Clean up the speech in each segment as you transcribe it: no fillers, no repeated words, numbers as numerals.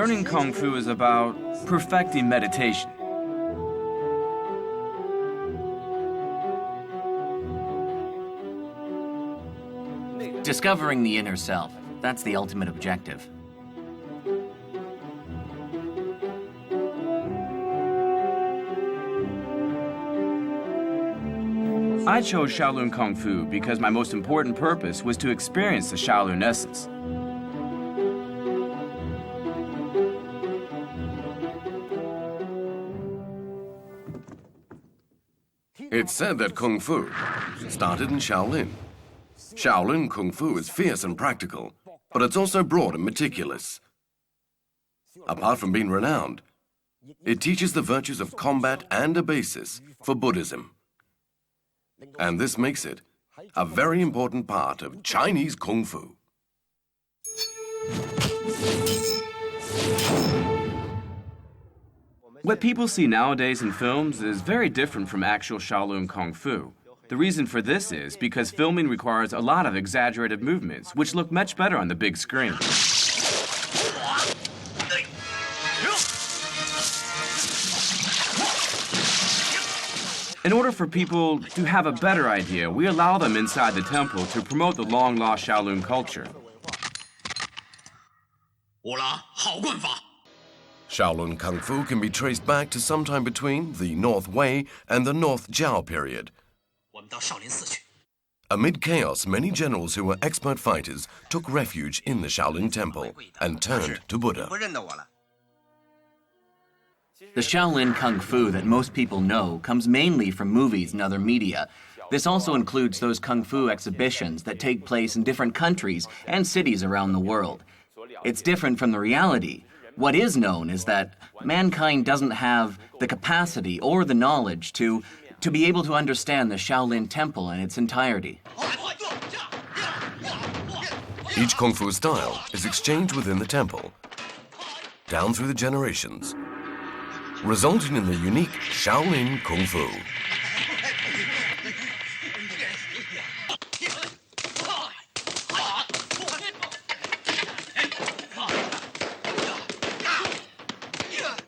Learning Kung Fu is about perfecting meditation. Discovering the inner self, that's the ultimate objective. I chose Shaolin Kung Fu because my most important purpose was to experience the Shaolin essence. It's said that Kung Fu started in Shaolin. Shaolin Kung Fu is fierce and practical, but it's also broad and meticulous. Apart from being renowned, it teaches the virtues of combat and a basis for Buddhism. And this makes it a very important part of Chinese Kung Fu. What people see nowadays in films is very different from actual Shaolin Kung Fu. The reason for this is because filming requires a lot of exaggerated movements, which look much better on the big screen. In order for people to have a better idea, we allow them inside the temple to promote the long-lost Shaolin culture. Shaolin Kung Fu can be traced back to sometime between the North Wei and the North Zhao period. Amid chaos, many generals who were expert fighters took refuge in the Shaolin Temple and turned to Buddha. The Shaolin Kung Fu that most people know comes mainly from movies and other media. This also includes those Kung Fu exhibitions that take place in different countries and cities around the world. It's different from the reality. What is known is that mankind doesn't have the capacity or the knowledge to be able to understand the Shaolin Temple in its entirety. Each Kung Fu style is exchanged within the temple, down through the generations, resulting in the unique Shaolin Kung Fu.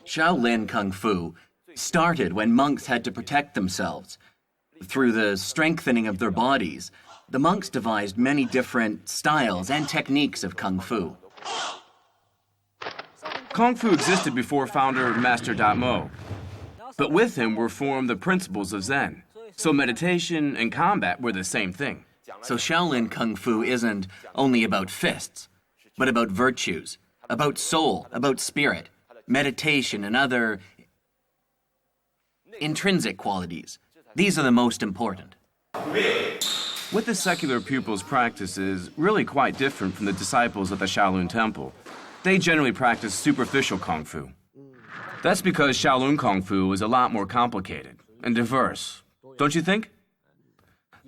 Shaolin Kung Fu started when monks had to protect themselves. Through the strengthening of their bodies, the monks devised many different styles and techniques of Kung Fu. Kung Fu existed before founder Master Mo, but with him were formed the principles of Zen. So meditation and combat were the same thing. So Shaolin Kung Fu isn't only about fists, but about virtues, about soul, about spirit, meditation, and other intrinsic qualities. These are the most important. What the secular pupils practice is really quite different from the disciples of the Shaolin Temple. They generally practice superficial Kung Fu. That's because Shaolin Kung Fu is a lot more complicated and diverse, don't you think?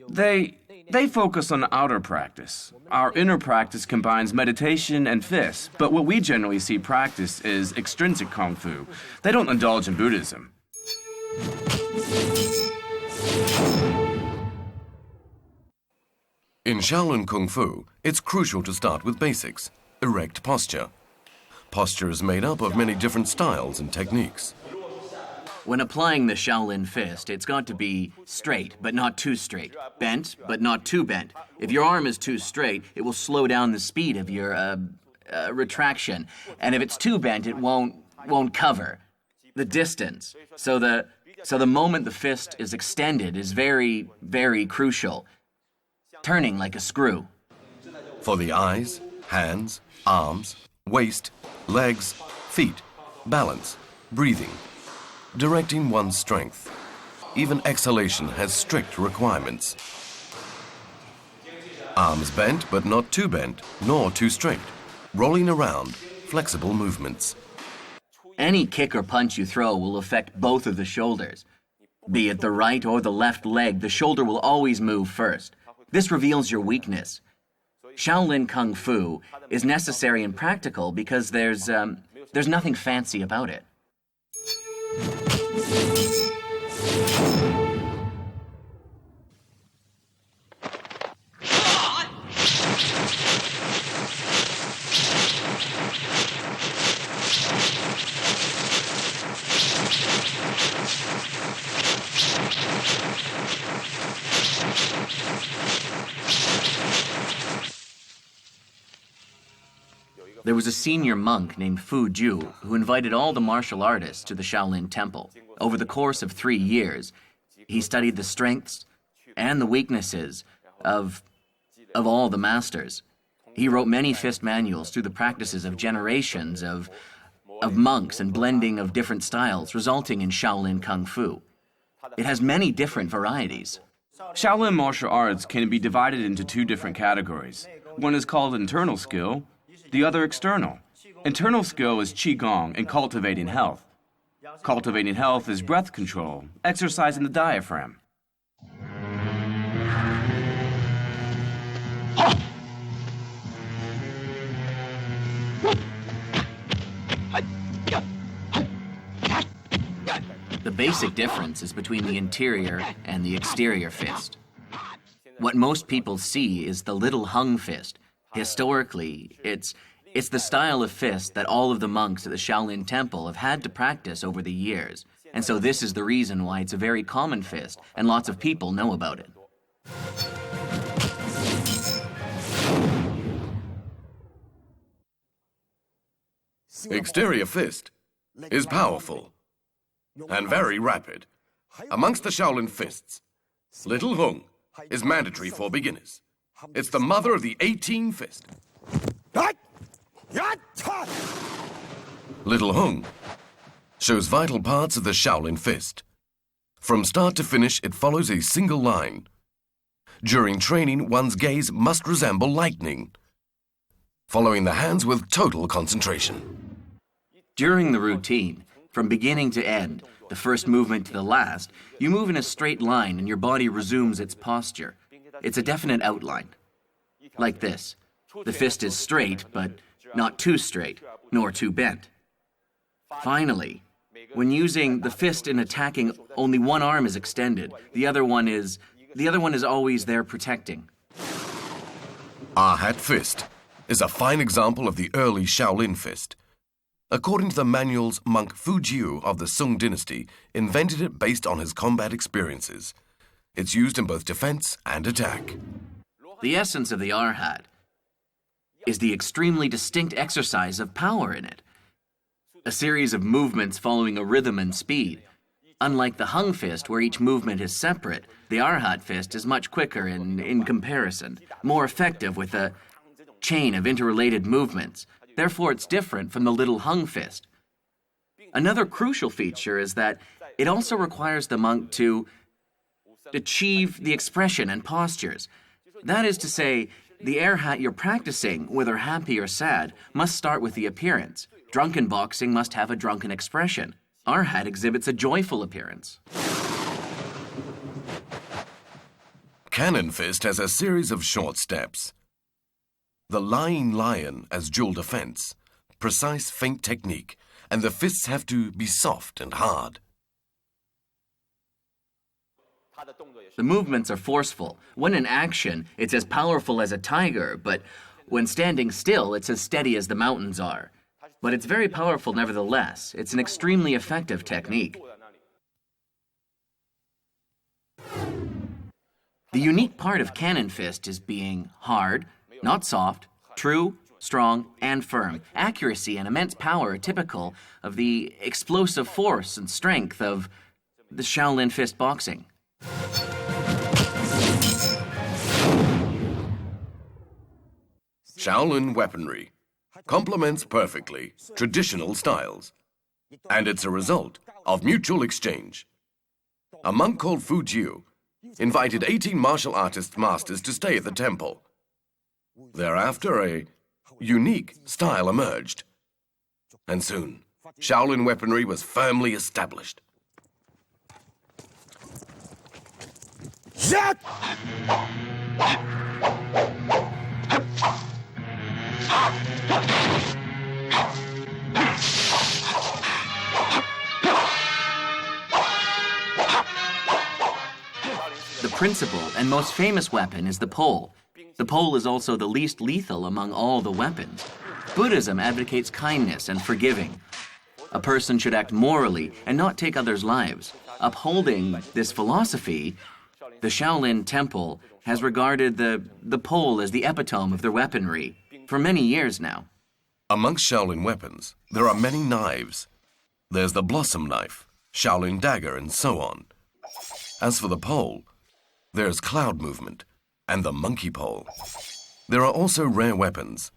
They focus on outer practice. Our inner practice combines meditation and fists, but what we generally see practiced is extrinsic Kung Fu. They don't indulge in Buddhism. In Shaolin Kung Fu, it's crucial to start with basics, erect posture. Posture is made up of many different styles and techniques. When applying the Shaolin fist, it's got to be straight, but not too straight. Bent, but not too bent. If your arm is too straight, it will slow down the speed of your retraction. And if it's too bent, it won't cover the distance. So the moment the fist is extended is very, very crucial. Turning like a screw. For the eyes, hands, arms, waist, legs, feet, balance, breathing, directing one's strength. Even exhalation has strict requirements. Arms bent but not too bent, nor too straight. Rolling around, flexible movements. Any kick or punch you throw will affect both of the shoulders. Be it the right or the left leg, the shoulder will always move first. This reveals your weakness. Shaolin Kung Fu is necessary and practical because there's nothing fancy about it. There was a senior monk named Fu Ju who invited all the martial artists to the Shaolin Temple. Over the course of 3 years, he studied the strengths and the weaknesses of all the masters. He wrote many fist manuals through the practices of generations of monks and blending of different styles, resulting in Shaolin Kung Fu. It has many different varieties. Shaolin martial arts can be divided into 2 different categories. One is called internal skill, the other external. Internal skill is qigong and cultivating health. Cultivating health is breath control, exercising the diaphragm. The basic difference is between the interior and the exterior fist. What most people see is the little hung fist. Historically, it's the style of fist that all of the monks at the Shaolin Temple have had to practice over the years. And so this is the reason why it's a very common fist, and lots of people know about it. Exterior fist is powerful and very rapid. Amongst the Shaolin fists, Little Hung is mandatory for beginners. It's the mother of the 18 fist. Little Hung shows vital parts of the Shaolin fist. From start to finish, it follows a single line. During training, one's gaze must resemble lightning, following the hands with total concentration. During the routine, from beginning to end, the first movement to the last, you move in a straight line and your body resumes its posture. It's a definite outline. Like this. The fist is straight, but not too straight, nor too bent. Finally, when using the fist in attacking, only one arm is extended. The other one is always there protecting. Hat fist is a fine example of the early Shaolin fist. According to the manuals, monk Fu Jiu of the Sung dynasty invented it based on his combat experiences. It's used in both defense and attack. The essence of the hat is the extremely distinct exercise of power in it. A series of movements following a rhythm and speed. Unlike the hung fist, where each movement is separate, the hat fist is much quicker in comparison, more effective with a chain of interrelated movements. Therefore, it's different from the little hung fist. Another crucial feature is that it also requires the monk to achieve the expression and postures. That is to say, the hat you're practicing, whether happy or sad, must start with the appearance. Drunken boxing must have a drunken expression. Hat exhibits a joyful appearance. Cannon fist has a series of short steps. The lying lion as dual defense, precise feint technique, and the fists have to be soft and hard. The movements are forceful. When in action, it's as powerful as a tiger, but when standing still, it's as steady as the mountains are. But it's very powerful nevertheless. It's an extremely effective technique. The unique part of cannon fist is being hard, not soft, true, strong, and firm. Accuracy and immense power are typical of the explosive force and strength of the Shaolin fist boxing. Shaolin weaponry complements perfectly traditional styles, and it's a result of mutual exchange. A monk called Fu Jiu invited 18 martial artist masters to stay at the temple. Thereafter, a unique style emerged, and soon, Shaolin weaponry was firmly established. The principal and most famous weapon is the pole. The pole is also the least lethal among all the weapons. Buddhism advocates kindness and forgiving. A person should act morally and not take others' lives. Upholding this philosophy, the Shaolin Temple has regarded the pole as the epitome of their weaponry for many years now. Amongst Shaolin weapons, there are many knives. There's the blossom knife, Shaolin dagger, and so on. As for the pole, there's cloud movement and the monkey pole. There are also rare weapons.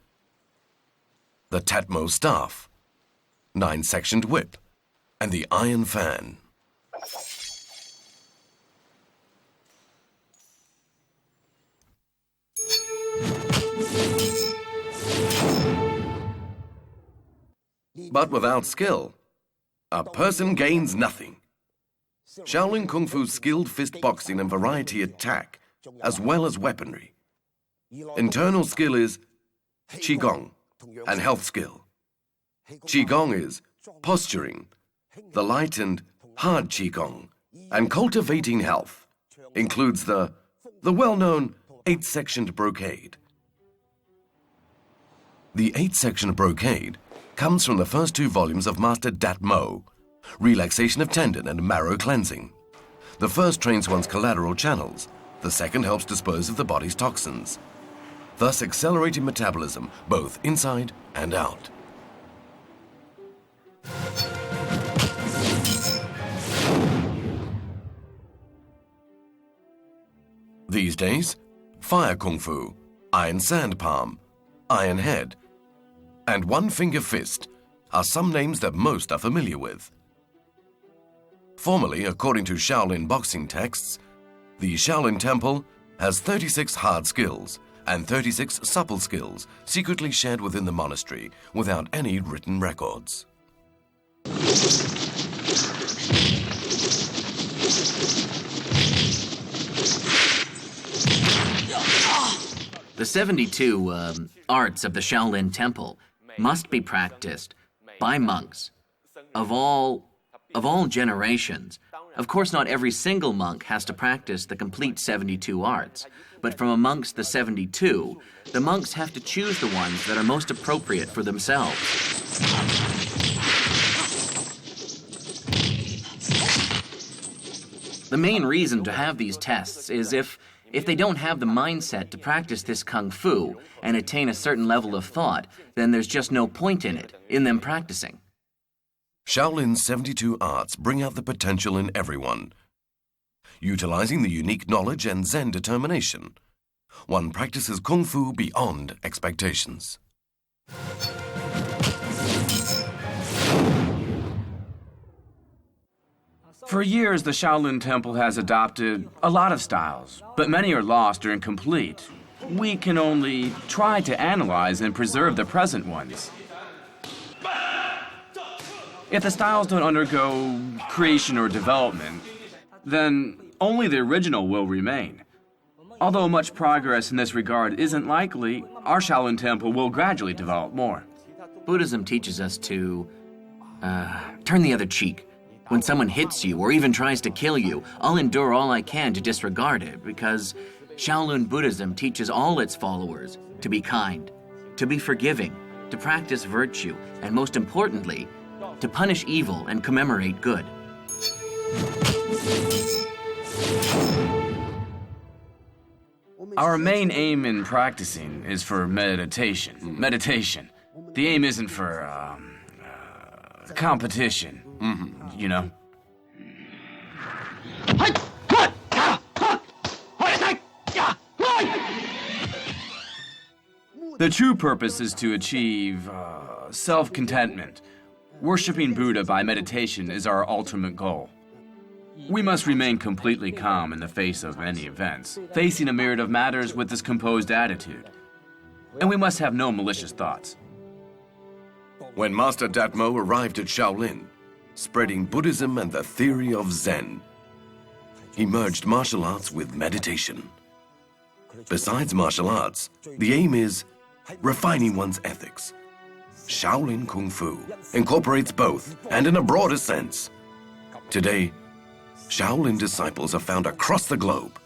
The Tatmo staff, 9-sectioned whip, and the iron fan. But without skill, a person gains nothing. Shaolin Kung Fu's skilled fist boxing and variety attack, as well as weaponry. Internal skill is Qigong and health skill. Qigong is posturing, the light and hard Qigong, and cultivating health includes the well-known 8-sectioned brocade. The 8-sectioned brocade comes from the first 2 volumes of Master Dat Mo, Relaxation of Tendon and Marrow Cleansing. The first trains one's collateral channels, the second helps dispose of the body's toxins, thus accelerating metabolism both inside and out. These days, fire kung fu, iron sand palm, iron head, and one-finger fist are some names that most are familiar with. Formerly, according to Shaolin boxing texts, the Shaolin Temple has 36 hard skills and 36 supple skills secretly shared within the monastery without any written records. The 72 arts of the Shaolin Temple must be practiced by monks of all generations. Of course, not every single monk has to practice the complete 72 arts, but from amongst the 72, the monks have to choose the ones that are most appropriate for themselves. The main reason to have these tests is if they don't have the mindset to practice this kung fu and attain a certain level of thought, then there's just no point in them practicing. Shaolin's 72 arts bring out the potential in everyone. Utilizing the unique knowledge and Zen determination, one practices kung fu beyond expectations. For years, the Shaolin Temple has adopted a lot of styles, but many are lost or incomplete. We can only try to analyze and preserve the present ones. If the styles don't undergo creation or development, then only the original will remain. Although much progress in this regard isn't likely, our Shaolin Temple will gradually develop more. Buddhism teaches us to turn the other cheek. When someone hits you or even tries to kill you, I'll endure all I can to disregard it because Shaolin Buddhism teaches all its followers to be kind, to be forgiving, to practice virtue, and most importantly, to punish evil and commemorate good. Our main aim in practicing is for meditation. Meditation. The aim isn't for competition. You know? The true purpose is to achieve self-contentment. Worshipping Buddha by meditation is our ultimate goal. We must remain completely calm in the face of any events, facing a myriad of matters with this composed attitude. And we must have no malicious thoughts. When Master Dat Mo arrived at Shaolin, spreading Buddhism and the theory of Zen, he merged martial arts with meditation. Besides martial arts, the aim is refining one's ethics. Shaolin Kung Fu incorporates both, and in a broader sense. Today, Shaolin disciples are found across the globe.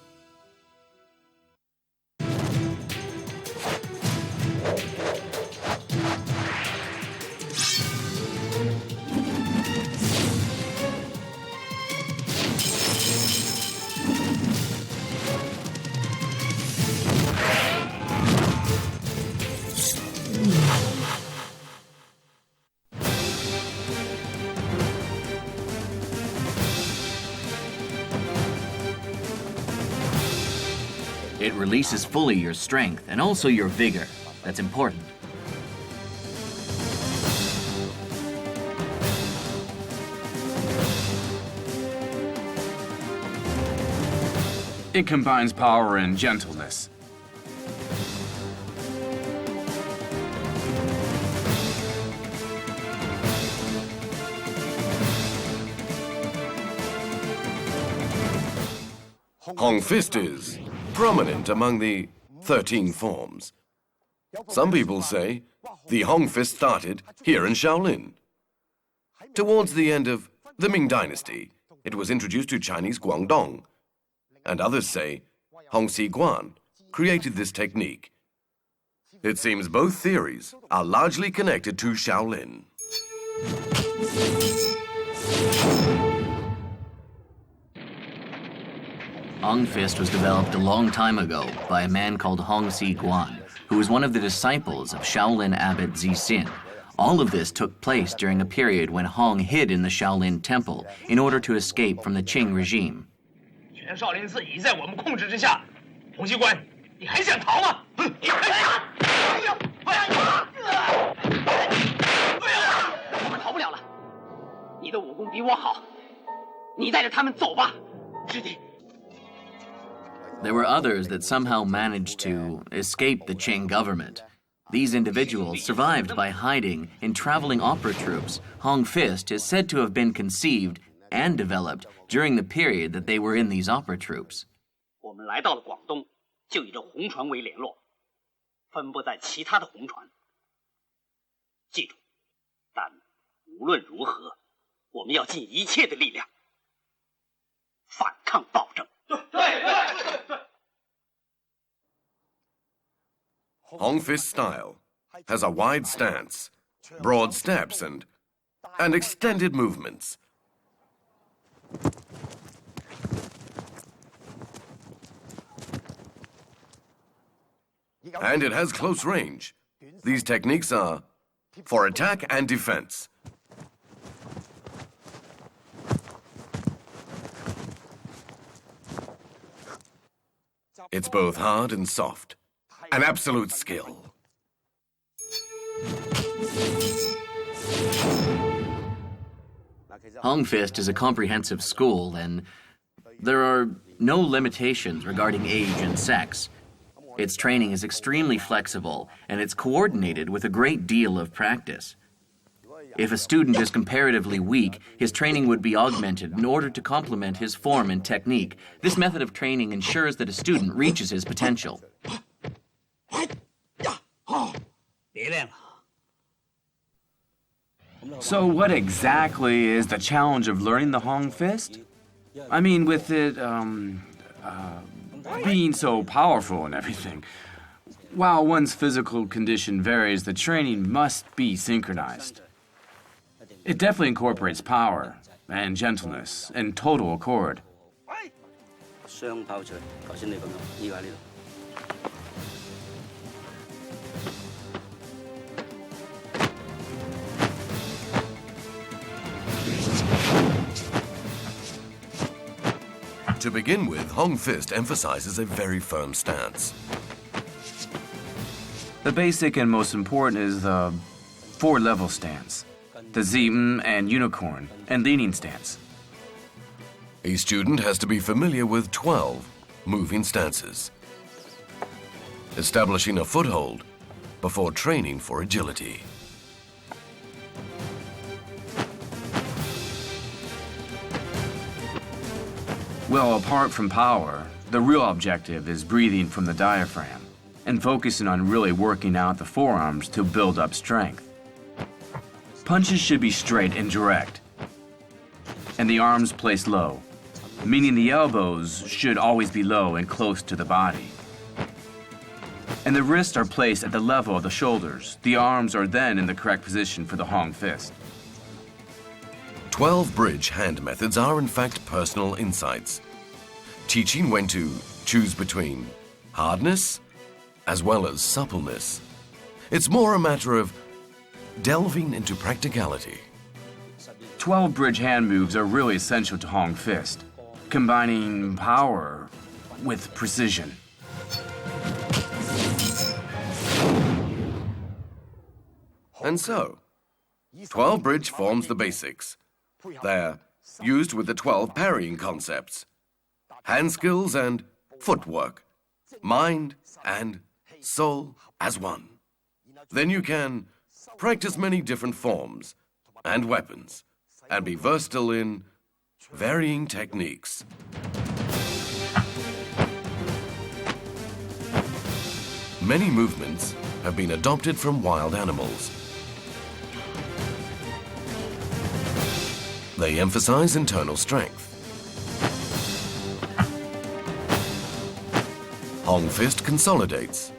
It releases fully your strength and also your vigor. That's important. It combines power and gentleness. Hong Fist is prominent among the 13 forms. Some people say the Hong Fist started here in Shaolin. Towards the end of the Ming Dynasty, it was introduced to Chinese Guangdong. And others say Hong Quan created this technique. It seems both theories are largely connected to Shaolin. Hong Fist was developed a long time ago by a man called Hong Guan, who was one of the disciples of Shaolin abbot Zixin. All of this took place during a period when Hong hid in the Shaolin temple in order to escape from the Qing regime. 全少林寺已在我们控制之下，洪熙官，你还想逃吗？你还想？我们逃不了了，你的武功比我好，你带着他们走吧，师弟。 There were others that somehow managed to escape the Qing government. These individuals survived by hiding in traveling opera troupes. Hong Fist is said to have been conceived and developed during the period that they were in these opera troupes. 我们来到了广东，就以这红船为联络，分布在其他的红船。记住，但无论如何，我们要尽一切的力量反抗暴政。对。 Hong Fist style has a wide stance, broad steps, and extended movements. And it has close range. These techniques are for attack and defense. It's both hard and soft. An absolute skill. Hong Fist is a comprehensive school, and there are no limitations regarding age and sex. Its training is extremely flexible, and it's coordinated with a great deal of practice. If a student is comparatively weak, his training would be augmented in order to complement his form and technique. This method of training ensures that a student reaches his potential. So what exactly is the challenge of learning the Hong Fist? I mean, with it, being so powerful and everything. While one's physical condition varies, the training must be synchronized. It definitely incorporates power and gentleness and total accord. To begin with, Hong Fist emphasizes a very firm stance. The basic and most important is the four-level stance, the Zim and unicorn and leaning stance. A student has to be familiar with 12 moving stances, establishing a foothold before training for agility. Well, apart from power, the real objective is breathing from the diaphragm and focusing on really working out the forearms to build up strength. Punches should be straight and direct, and the arms placed low, meaning the elbows should always be low and close to the body. And the wrists are placed at the level of the shoulders. The arms are then in the correct position for the Hong Fist. 12 bridge hand methods are in fact personal insights, teaching when to choose between hardness as well as suppleness. It's more a matter of delving into practicality. 12 bridge hand moves are really essential to Hong Fist, combining power with precision. And so, 12 bridge forms the basics. They're used with the 12 parrying concepts. Hand skills and footwork. Mind and soul as one. Then you can practice many different forms and weapons and be versatile in varying techniques. Many movements have been adopted from wild animals. They emphasize internal strength. Hong Fist consolidates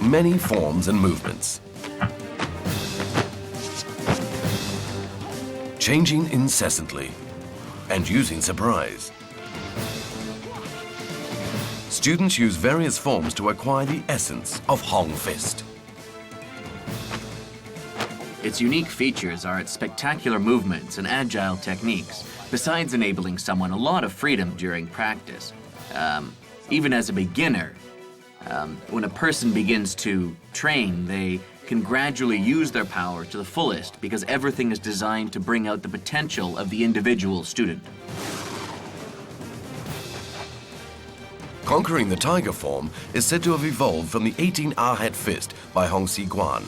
many forms and movements, changing incessantly and using surprise. Students use various forms to acquire the essence of Hong Fist. Its unique features are its spectacular movements and agile techniques, besides enabling someone a lot of freedom during practice. Even as a beginner, when a person begins to train, they can gradually use their power to the fullest because everything is designed to bring out the potential of the individual student. Conquering the tiger form is said to have evolved from the 18-Ahet fist by Hong Si-guan.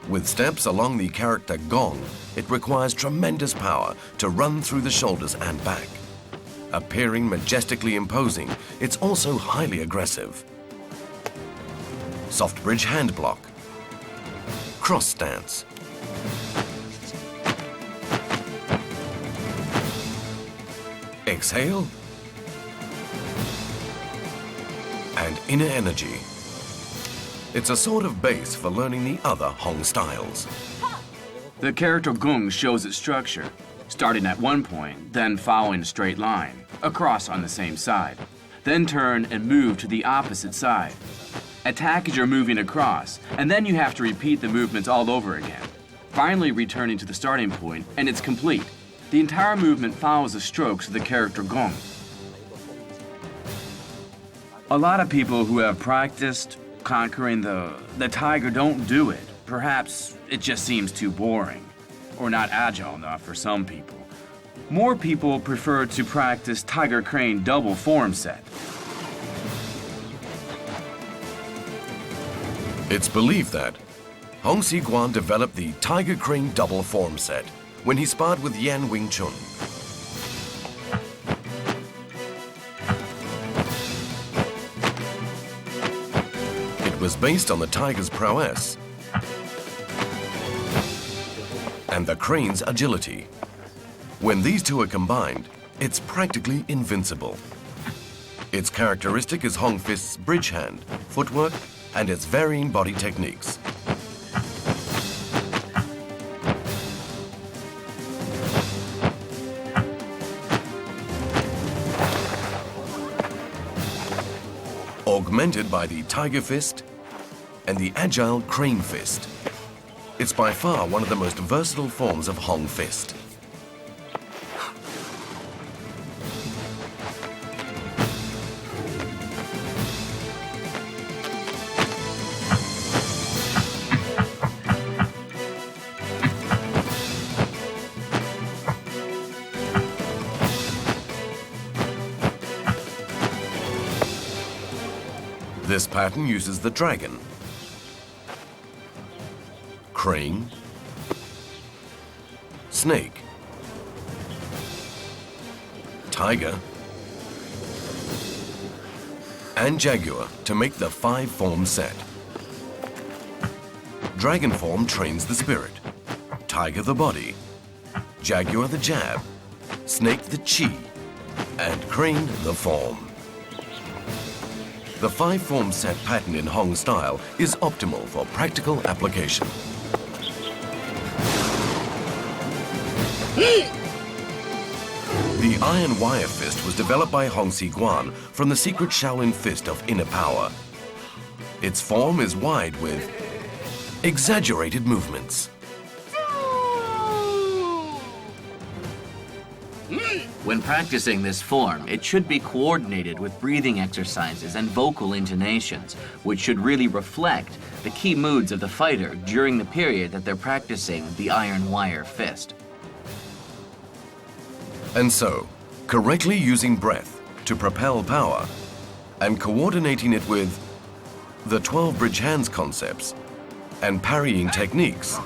With steps along the character gong, it requires tremendous power to run through the shoulders and back. Appearing majestically imposing, it's also highly aggressive. Soft bridge hand block. Cross stance. Exhale. And inner energy. It's a sort of base for learning the other Hong styles. The character Gung shows its structure, starting at one point, then following a straight line, across on the same side. Then turn and move to the opposite side. Attack as you're moving across, and then you have to repeat the movements all over again. Finally returning to the starting point, and it's complete. The entire movement follows the strokes of the character Gong. A lot of people who have practiced conquering the tiger don't do it. Perhaps it just seems too boring, or not agile enough for some people. More people prefer to practice Tiger Crane double form set. It's believed that Hong Si-guan developed the Tiger Crane double form set when he sparred with Yan Wing Chun. It was based on the tiger's prowess and the crane's agility. When these two are combined, it's practically invincible. Its characteristic is Hong Fist's bridge hand, footwork, and its varying body techniques. Augmented by the tiger fist and the agile crane fist. It's by far one of the most versatile forms of Hong Fist. This pattern uses the dragon, crane, snake, tiger, and jaguar to make the 5-form set. Dragon form trains the spirit, tiger the body, jaguar the jab, snake the chi, and crane the form. The 5-form set pattern in Hong style is optimal for practical application. The iron wire fist was developed by Hong Si-guan from the secret Shaolin fist of inner power. Its form is wide with exaggerated movements. When practicing this form, it should be coordinated with breathing exercises and vocal intonations, which should really reflect the key moods of the fighter during the period that they're practicing the iron wire fist. And so, correctly using breath to propel power and coordinating it with the 12 bridge hands concepts and parrying techniques,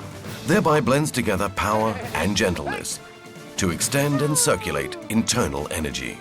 thereby blends together power and gentleness to extend and circulate internal energy.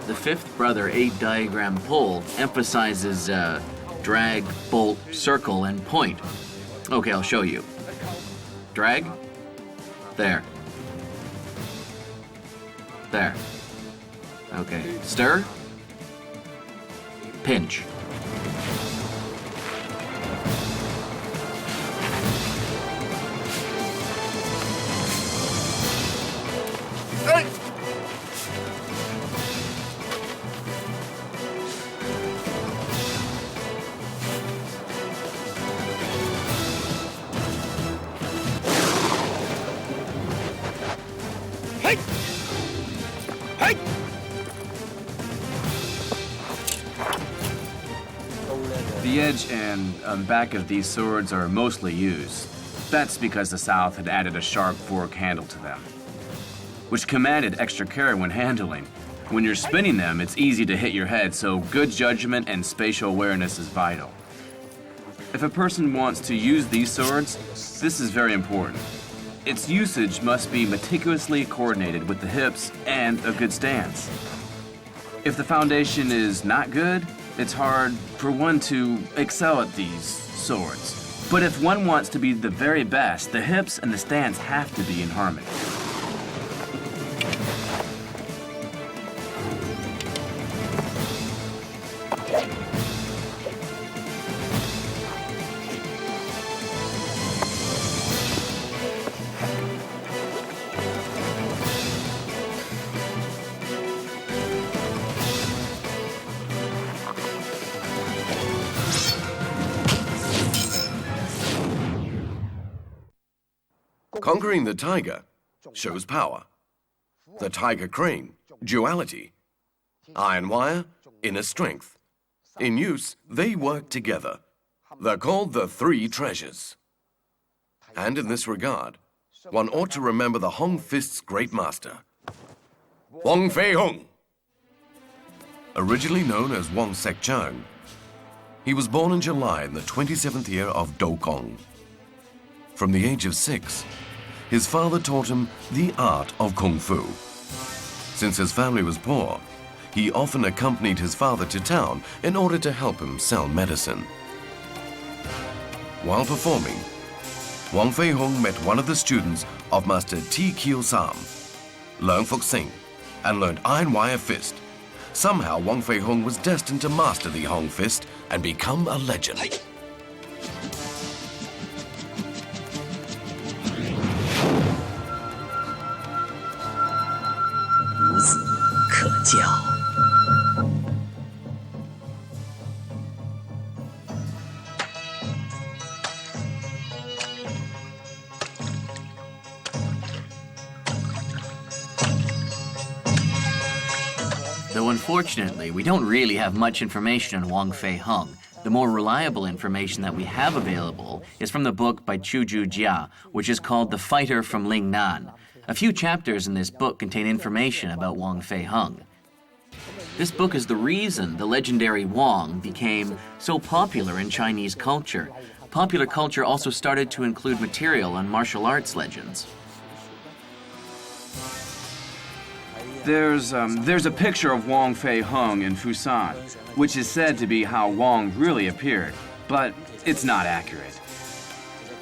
The fifth brother 8-diagram pole emphasizes drag, bolt, circle, and point. Okay, I'll show you. Drag. There. There. Okay. Stir. Pinch. The edge and back of these swords are mostly used. That's because the South had added a sharp fork handle to them, which commanded extra care when handling. When you're spinning them, it's easy to hit your head, so good judgment and spatial awareness is vital. If a person wants to use these swords, this is very important. Its usage must be meticulously coordinated with the hips and a good stance. If the foundation is not good, it's hard for one to excel at these swords. But if one wants to be the very best, the hips and the stance have to be in harmony. Conquering the tiger shows power. The tiger crane, duality. Iron wire, inner strength. In use, they work together. They're called the three treasures. And in this regard, one ought to remember the Hong Fist's great master, Wang Fei Hong. Originally known as Wang Sek Chang, he was born in July in the 27th year of Do Kong. From the age of 6, his father taught him the art of Kung Fu. Since his family was poor, he often accompanied his father to town in order to help him sell medicine. While performing, Wang Fei Hong met one of the students of Master T. Kyo Sam, Leung Fuk Sing, and learned Iron Wire Fist. Somehow, Wang Fei Hong was destined to master the Hong Fist and become a legend. Though unfortunately, we don't really have much information on Wang Fei Hong. The more reliable information that we have available is from the book by Chu Ju Jia, which is called The Fighter from Lingnan. A few chapters in this book contain information about Wang Fei Hong. This book is the reason the legendary Wong became so popular in Chinese culture. Popular culture also started to include material on martial arts legends. There's a picture of Wong Fei Hung in Fusan, which is said to be how Wong really appeared, but it's not accurate.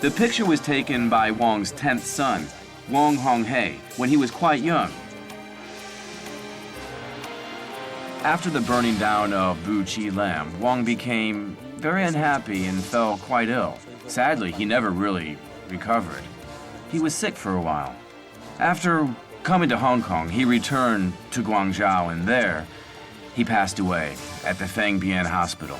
The picture was taken by Wong's 10th son, Wong Honghe, when he was quite young. After the burning down of Bu Chi Lam, Wong became very unhappy and fell quite ill. Sadly, he never really recovered. He was sick for a while. After coming to Hong Kong, he returned to Guangzhou, and there, he passed away at the Fang Bien Hospital.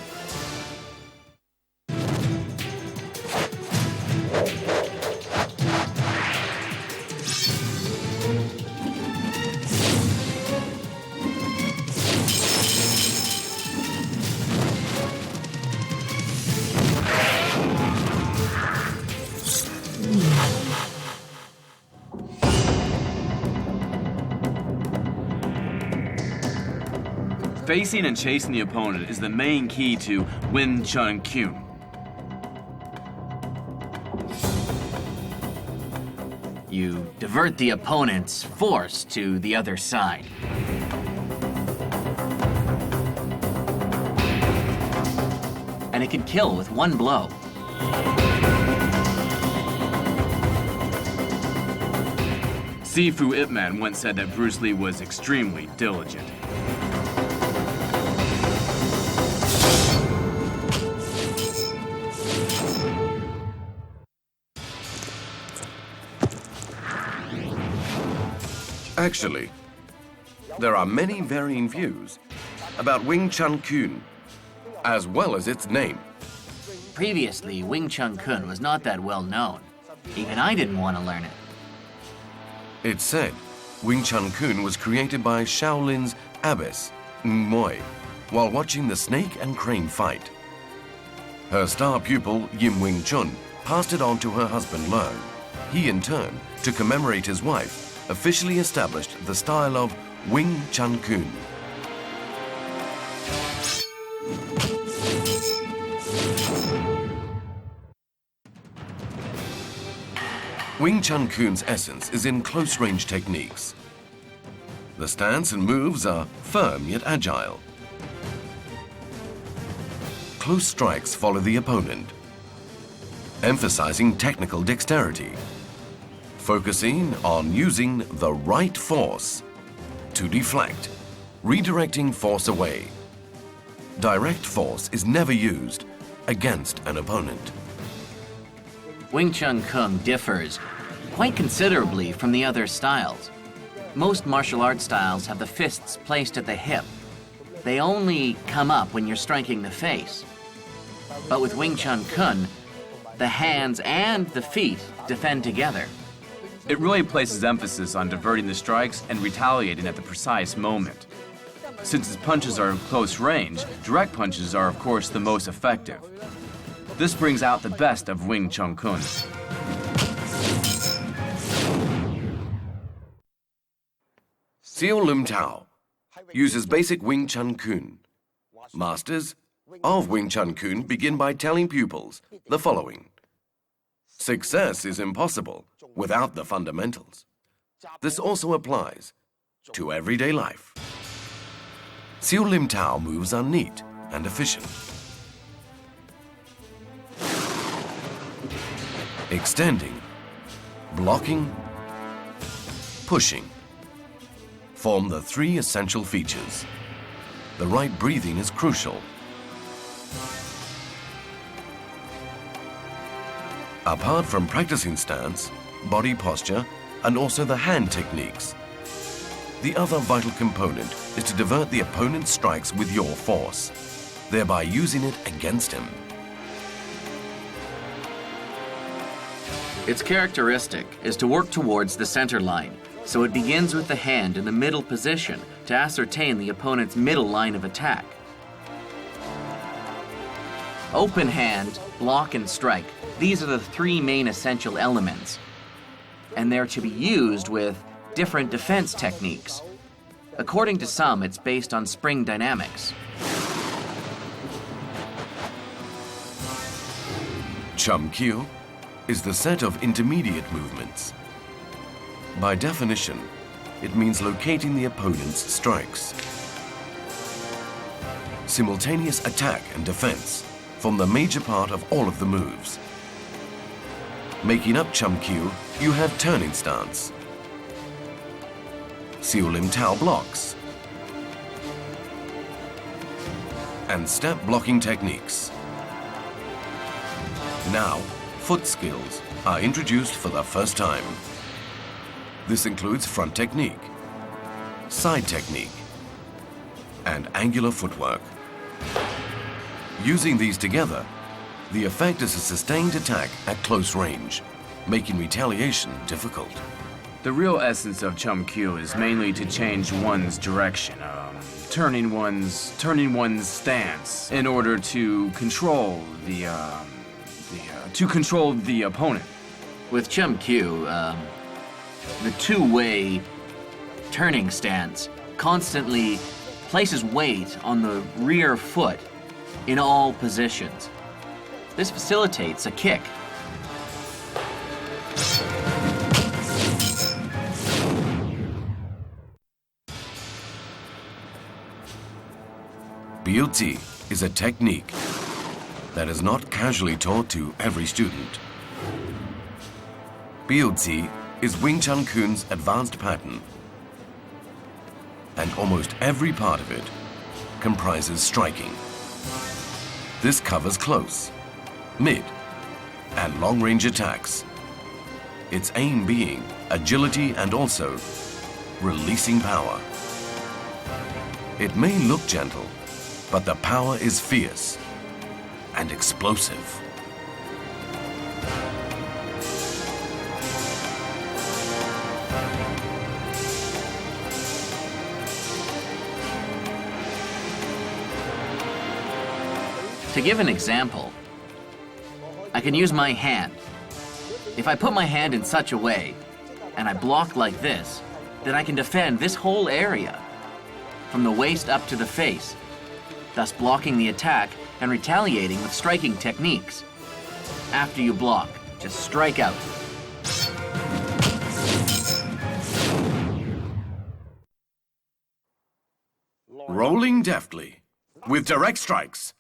Facing and chasing the opponent is the main key to Wing Chun Kyun. You divert the opponent's force to the other side. And it can kill with one blow. Sifu Ip Man once said that Bruce Lee was extremely diligent. Actually, there are many varying views about Wing Chun Kyun, as well as its name. Previously, Wing Chun Kun was not that well known. Even I didn't want to learn it. It's said Wing Chun Kyun was created by Shaolin's abbess, Moi, while watching the snake and crane fight. Her star pupil, Yim Wing Chun, passed it on to her husband Leung. He, in turn, to commemorate his wife, officially established the style of Wing Chun Kyun. Wing Chun Kyun's essence is in close-range techniques. The stance and moves are firm yet agile. Close strikes follow the opponent, emphasizing technical dexterity, focusing on using the right force to deflect, redirecting force away. Direct force is never used against an opponent. Wing Chun Kung differs quite considerably from the other styles. Most martial arts styles have the fists placed at the hip. They only come up when you're striking the face. But with Wing Chun Kun, the hands and the feet defend together. It really places emphasis on diverting the strikes and retaliating at the precise moment. Since his punches are close range, direct punches are of course the most effective. This brings out the best of Wing Chun Kun. Xiao Lim Tao uses basic Wing Chun Kun. Masters of Wing Chun Kun begin by telling pupils the following. Success is impossible without the fundamentals. This also applies to everyday life. Xiao Lim Tao moves are neat and efficient. Extending, blocking, pushing form the three essential features. The right breathing is crucial. Apart from practicing stance, body posture, and also the hand techniques, the other vital component is to divert the opponent's strikes with your force, thereby using it against him. Its characteristic is to work towards the center line, so it begins with the hand in the middle position to ascertain the opponent's middle line of attack. Open hand, block, and strike. These are the three main essential elements, and they're to be used with different defense techniques. According to some, it's based on spring dynamics. Chum Kiu is the set of intermediate movements. By definition, it means locating the opponent's strikes. Simultaneous attack and defense form the major part of all of the moves. Making up Chum Kiu, you have turning stance, Siu Lim Tao blocks, and step blocking techniques. Now, foot skills are introduced for the first time. This includes front technique, side technique, and angular footwork. Using these together, the effect is a sustained attack at close range, making retaliation difficult. The real essence of Chum Kiu is mainly to change one's direction, turning one's stance in order to control the opponent. With Chum Kiu, the two-way turning stance constantly places weight on the rear foot in all positions. This facilitates a kick. Biuzi is a technique that is not casually taught to every student. Biuzi is Wing Chun Kun's advanced pattern, and almost every part of it comprises striking. This covers close, mid, and long-range attacks. Its aim being agility and also releasing power. It may look gentle, but the power is fierce and explosive. To give an example, I can use my hand. If I put my hand in such a way, and I block like this, then I can defend this whole area, from the waist up to the face, thus blocking the attack and retaliating with striking techniques. After you block, just strike out. Rolling deftly, with direct strikes,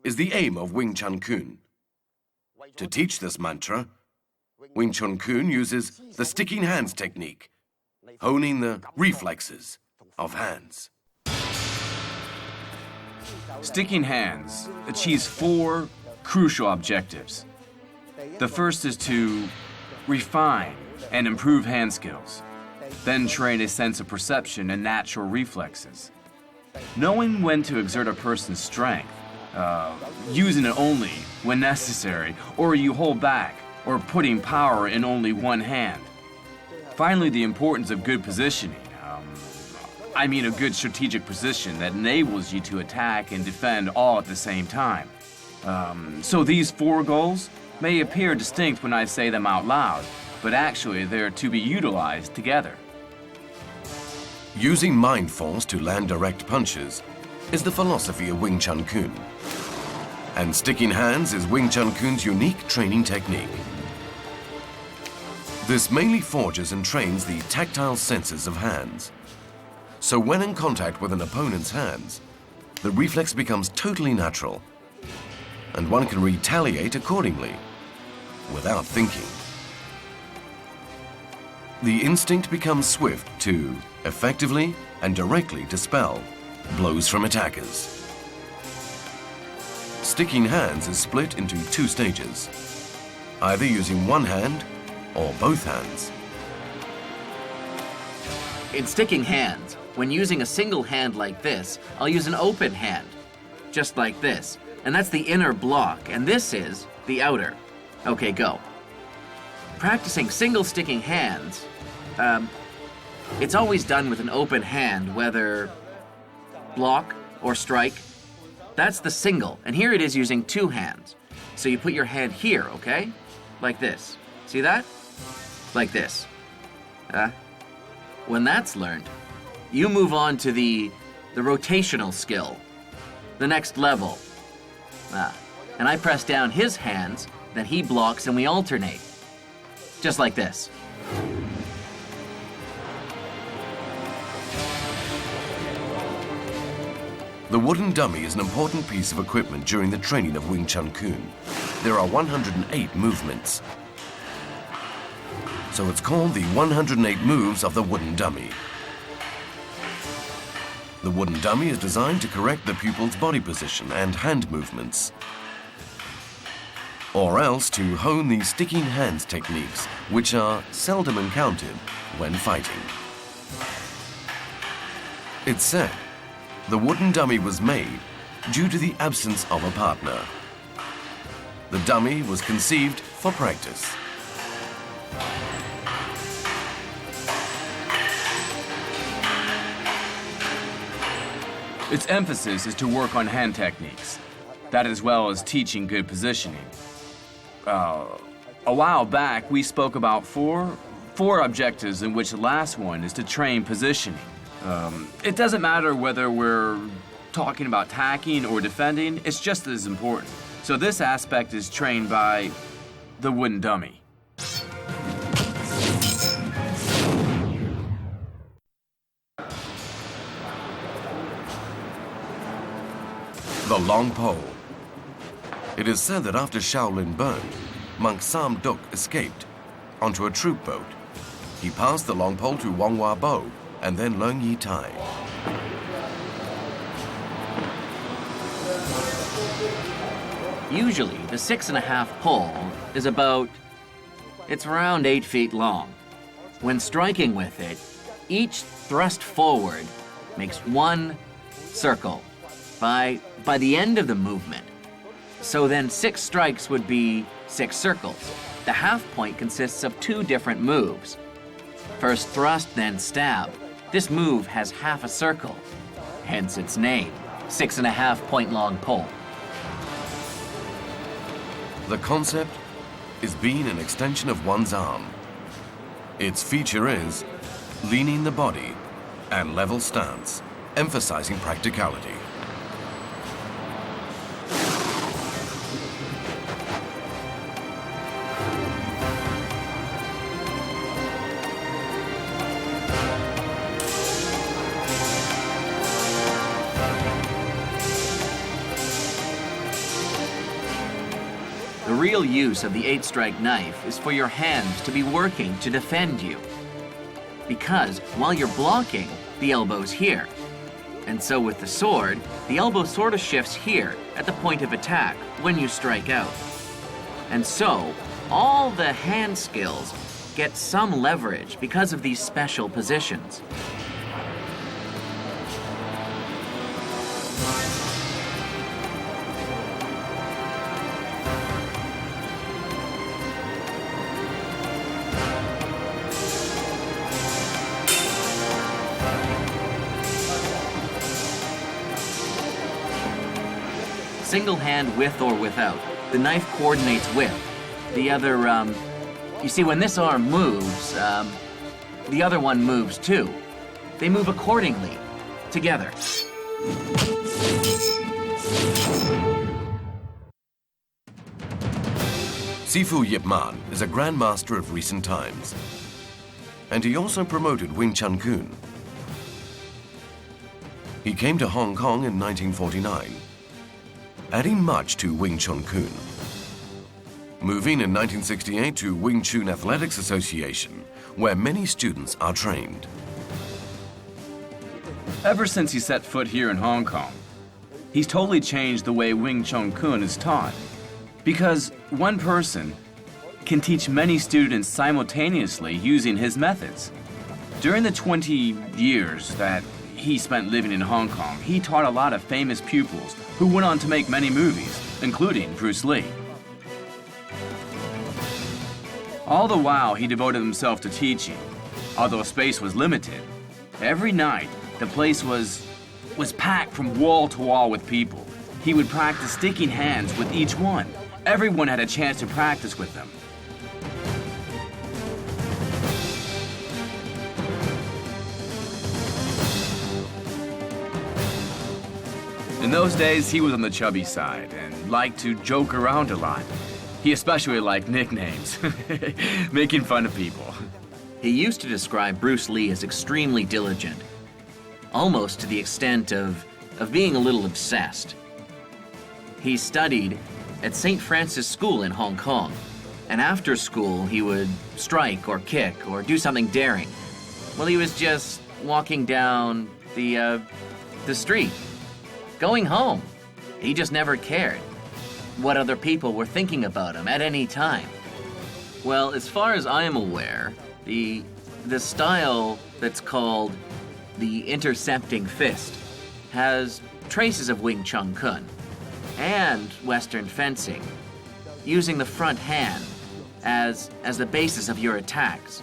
is the aim of Wing Chun Kun. To teach this mantra, Wing Chun Kun uses the sticking hands technique, honing the reflexes of hands. Sticking hands achieves 4 crucial objectives. The first is to refine and improve hand skills, then train a sense of perception and natural reflexes. Knowing when to exert a person's strength, using it only when necessary, or you hold back, or putting power in only one hand. Finally, the importance of good positioning. I mean a good strategic position that enables you to attack and defend all at the same time. So these 4 goals may appear distinct when I say them out loud, but actually they're to be utilized together. Using mind force to land direct punches is the philosophy of Wing Chun Kun. And sticking hands is Wing Chun Kun's unique training technique. This mainly forges and trains the tactile senses of hands. So when in contact with an opponent's hands, the reflex becomes totally natural, and one can retaliate accordingly, without thinking. The instinct becomes swift to effectively and directly dispel blows from attackers. Sticking hands is split into 2 stages, either using one hand or both hands. In sticking hands, when using a single hand like this, I'll use an open hand, just like this. And that's the inner block, and this is the outer. Okay, go. Practicing single sticking hands, it's always done with an open hand, whether block or strike. That's the single, and here it is using 2 hands. So you put your hand here, okay? Like this. See that? Like this. When that's learned, you move on to the rotational skill, the next level. And I press down his hands, then he blocks and we alternate. Just like this. The wooden dummy is an important piece of equipment during the training of Wing Chun Kun. There are 108 movements. So it's called the 108 moves of the wooden dummy. The wooden dummy is designed to correct the pupil's body position and hand movements, or else to hone the sticking hands techniques, which are seldom encountered when fighting. It's said the wooden dummy was made due to the absence of a partner. The dummy was conceived for practice. Its emphasis is to work on hand techniques, that as well as teaching good positioning. A while back, we spoke about four objectives, in which the last one is to train positioning. It doesn't matter whether we're talking about attacking or defending, it's just as important. So this aspect is trained by the wooden dummy. The long pole. It is said that after Shaolin burned, monk Sam Duk escaped onto a troop boat. He passed the long pole to Wang Hua Bo and then Leung Yi Tai. Usually, the 6.5 pole is it's around 8 feet long. When striking with it, each thrust forward makes one circle by the end of the movement. So then 6 strikes would be 6 circles. The half point consists of 2 different moves. First thrust, then stab. This move has half a circle, hence its name, 6.5 point long pole. The concept is being an extension of one's arm. Its feature is leaning the body and level stance, emphasizing practicality. The real use of the 8-strike knife is for your hands to be working to defend you. Because while you're blocking, the elbow's here. And so with the sword, the elbow sort of shifts here at the point of attack when you strike out. And so, all the hand skills get some leverage because of these special positions. Single hand with or without. The knife coordinates with. The other, you see, when this arm moves, the other one moves too. They move accordingly, together. Sifu Yip Man is a grandmaster of recent times, and he also promoted Wing Chun Kun. He came to Hong Kong in 1949, adding much to Wing Chun Kun. Moving in 1968 to Wing Chun Athletics Association, where many students are trained. Ever since he set foot here in Hong Kong, he's totally changed the way Wing Chun Kun is taught. Because one person can teach many students simultaneously using his methods. During the 20 years that he spent living in Hong Kong, he taught a lot of famous pupils who went on to make many movies, including Bruce Lee. All the while, he devoted himself to teaching. Although space was limited, every night the place was packed from wall to wall with people. He would practice sticking hands with each one. Everyone had a chance to practice with them. In those days, he was on the chubby side and liked to joke around a lot. He especially liked nicknames, making fun of people. He used to describe Bruce Lee as extremely diligent, almost to the extent of being a little obsessed. He studied at St. Francis School in Hong Kong, and after school he would strike or kick or do something daring. Well, he was just walking down the street, going home. He just never cared what other people were thinking about him at any time. Well, as far as I am aware, the style that's called the intercepting fist has traces of Wing Chun Kun and Western fencing, using the front hand as the basis of your attacks.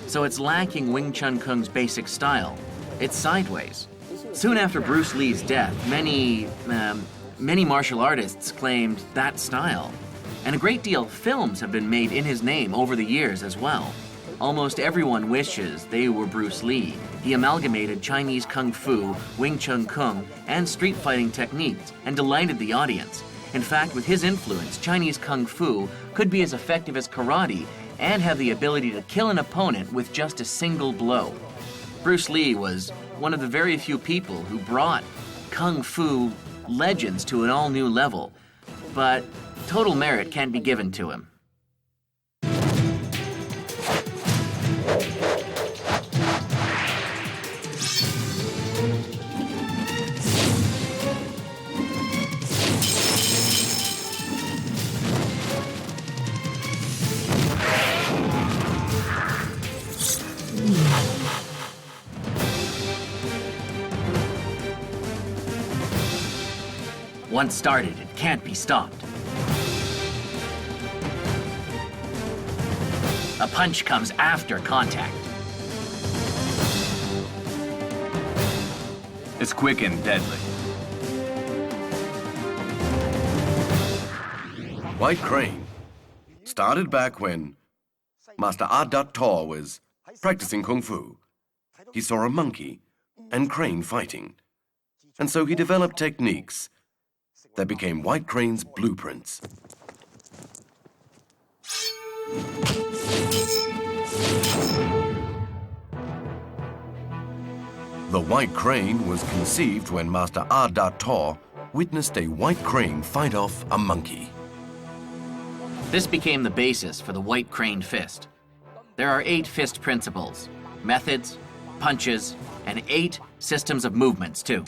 So it's lacking Wing Chun Kun's basic style. It's sideways. Soon after Bruce Lee's death, many martial artists claimed that style. And a great deal of films have been made in his name over the years as well. Almost everyone wishes they were Bruce Lee. He amalgamated Chinese Kung Fu, Wing Chun Kung, and street fighting techniques and delighted the audience. In fact, with his influence, Chinese Kung Fu could be as effective as karate and have the ability to kill an opponent with just a single blow. Bruce Lee was one of the very few people who brought Kung Fu legends to an all-new level, but total merit can't be given to him. Once started, it can't be stopped. A punch comes after contact. It's quick and deadly. White Crane started back when Master Ah Dat Tor was practicing Kung Fu. He saw a monkey and crane fighting, and so he developed techniques that became White Crane's blueprints. The White Crane was conceived when Master Ah Dat Tor witnessed a white crane fight off a monkey. This became the basis for the White Crane fist. There are 8 fist principles, methods, punches, and 8 systems of movements, too.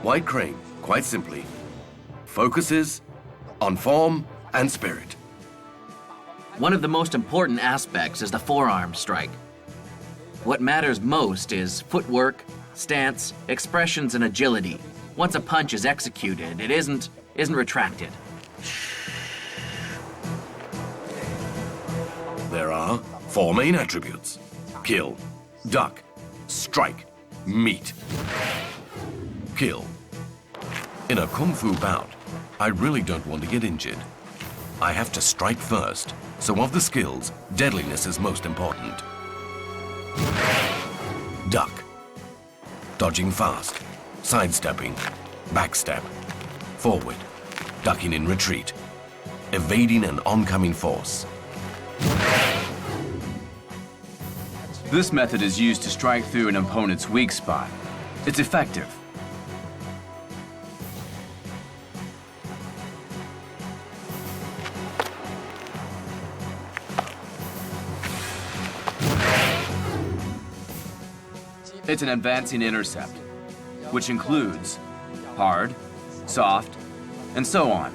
White Crane, quite simply, focuses on form and spirit. One of the most important aspects is the forearm strike. What matters most is footwork, stance, expressions, and agility. Once a punch is executed, it isn't retracted. There are 4 main attributes: kill, duck, strike, meet. Kill. In a Kung Fu bout, I really don't want to get injured. I have to strike first, so of the skills, deadliness is most important. Duck. Dodging fast, sidestepping, backstep, forward, ducking in retreat, evading an oncoming force. This method is used to strike through an opponent's weak spot. It's effective. It's an advancing intercept, which includes hard, soft, and so on.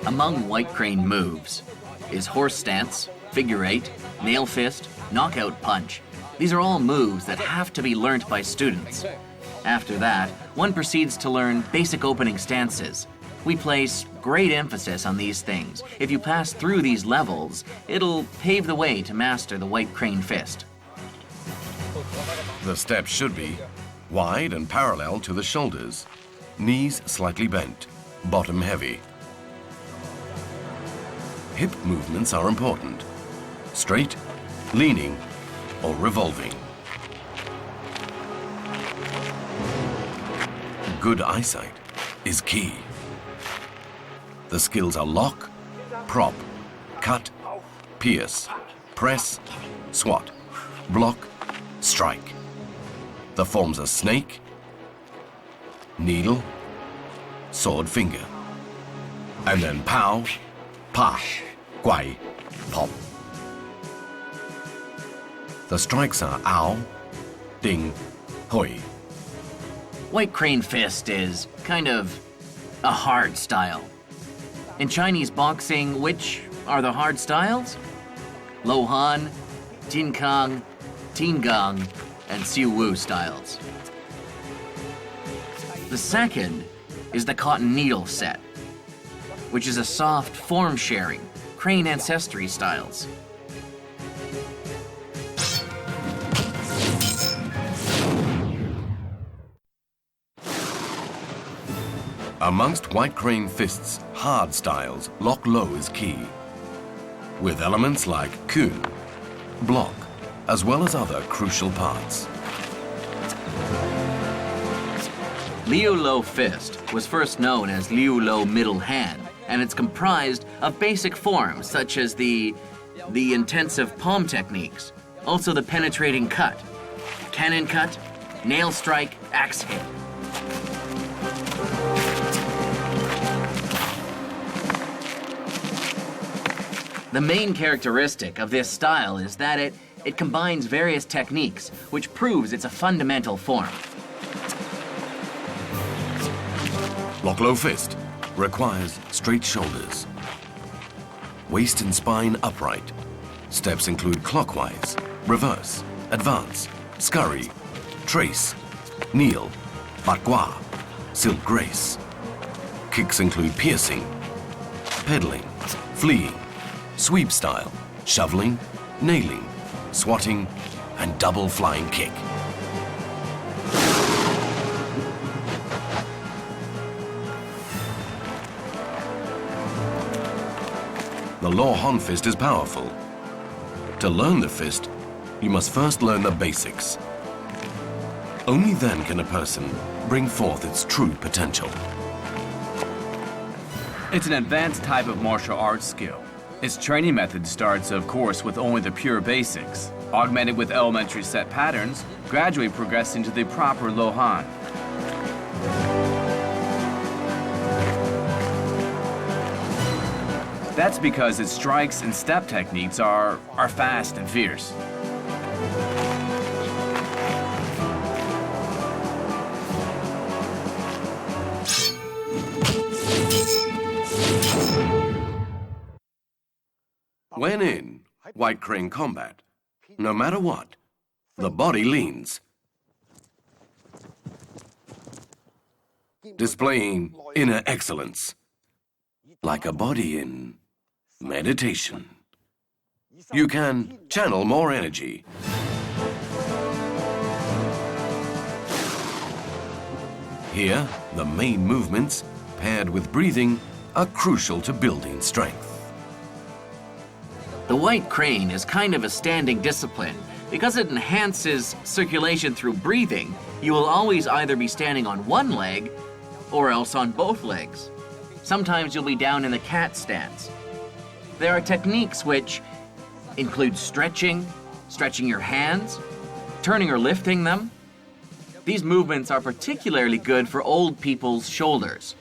Among White Crane moves is horse stance, figure 8, nail fist, knockout punch. These are all moves that have to be learnt by students. After that, one proceeds to learn basic opening stances. We place great emphasis on these things. If you pass through these levels, it'll pave the way to master the White Crane fist. The steps should be wide and parallel to the shoulders, Knees slightly bent, bottom heavy. Hip movements are important. Straight, leaning, or revolving. Good eyesight is key. The skills are lock, prop, cut, pierce, press, swat, block, strike. The forms are snake, needle, sword finger, and then pow, pa, guai, pop. The strikes are ow, ding, hui. White crane fist is kind of a hard style. In Chinese boxing, which are the hard styles? Lo Han, Jin Kang, Tin Gang, and Siu Wu styles. The second is the cotton needle set, which is a soft form-sharing, crane ancestry styles. Amongst white crane fists' hard styles, lock low is key, with elements like kun, block, as well as other crucial parts. Liu Lo fist was first known as Liu Lo middle hand, and it's comprised of basic forms such as the intensive palm techniques, also the penetrating cut, cannon cut, nail strike, axe hit. The main characteristic of this style is that it combines various techniques, which proves it's a fundamental form. Lock low fist requires straight shoulders, waist and spine upright. Steps include clockwise, reverse, advance, scurry, trace, kneel, batgua, silk grace. Kicks include piercing, pedaling, fleeing, sweep style, shoveling, nailing, swatting, and double flying kick. The Lo Han fist is powerful. To learn the fist, you must first learn the basics. Only then can a person bring forth its true potential. It's an advanced type of martial arts skill. Its training method starts, of course, with only the pure basics, augmented with elementary set patterns, gradually progressing to the proper Lo Han. That's because its strikes and step techniques are fast and fierce. When in white crane combat, no matter what, the body leans, displaying inner excellence, like a body in meditation. You can channel more energy. Here, the main movements, paired with breathing, are crucial to building strength. The white crane is kind of a standing discipline. Because it enhances circulation through breathing, you will always either be standing on one leg or else on both legs. Sometimes you'll be down in the cat stance. There are techniques which include stretching your hands, turning or lifting them. These movements are particularly good for old people's shoulders.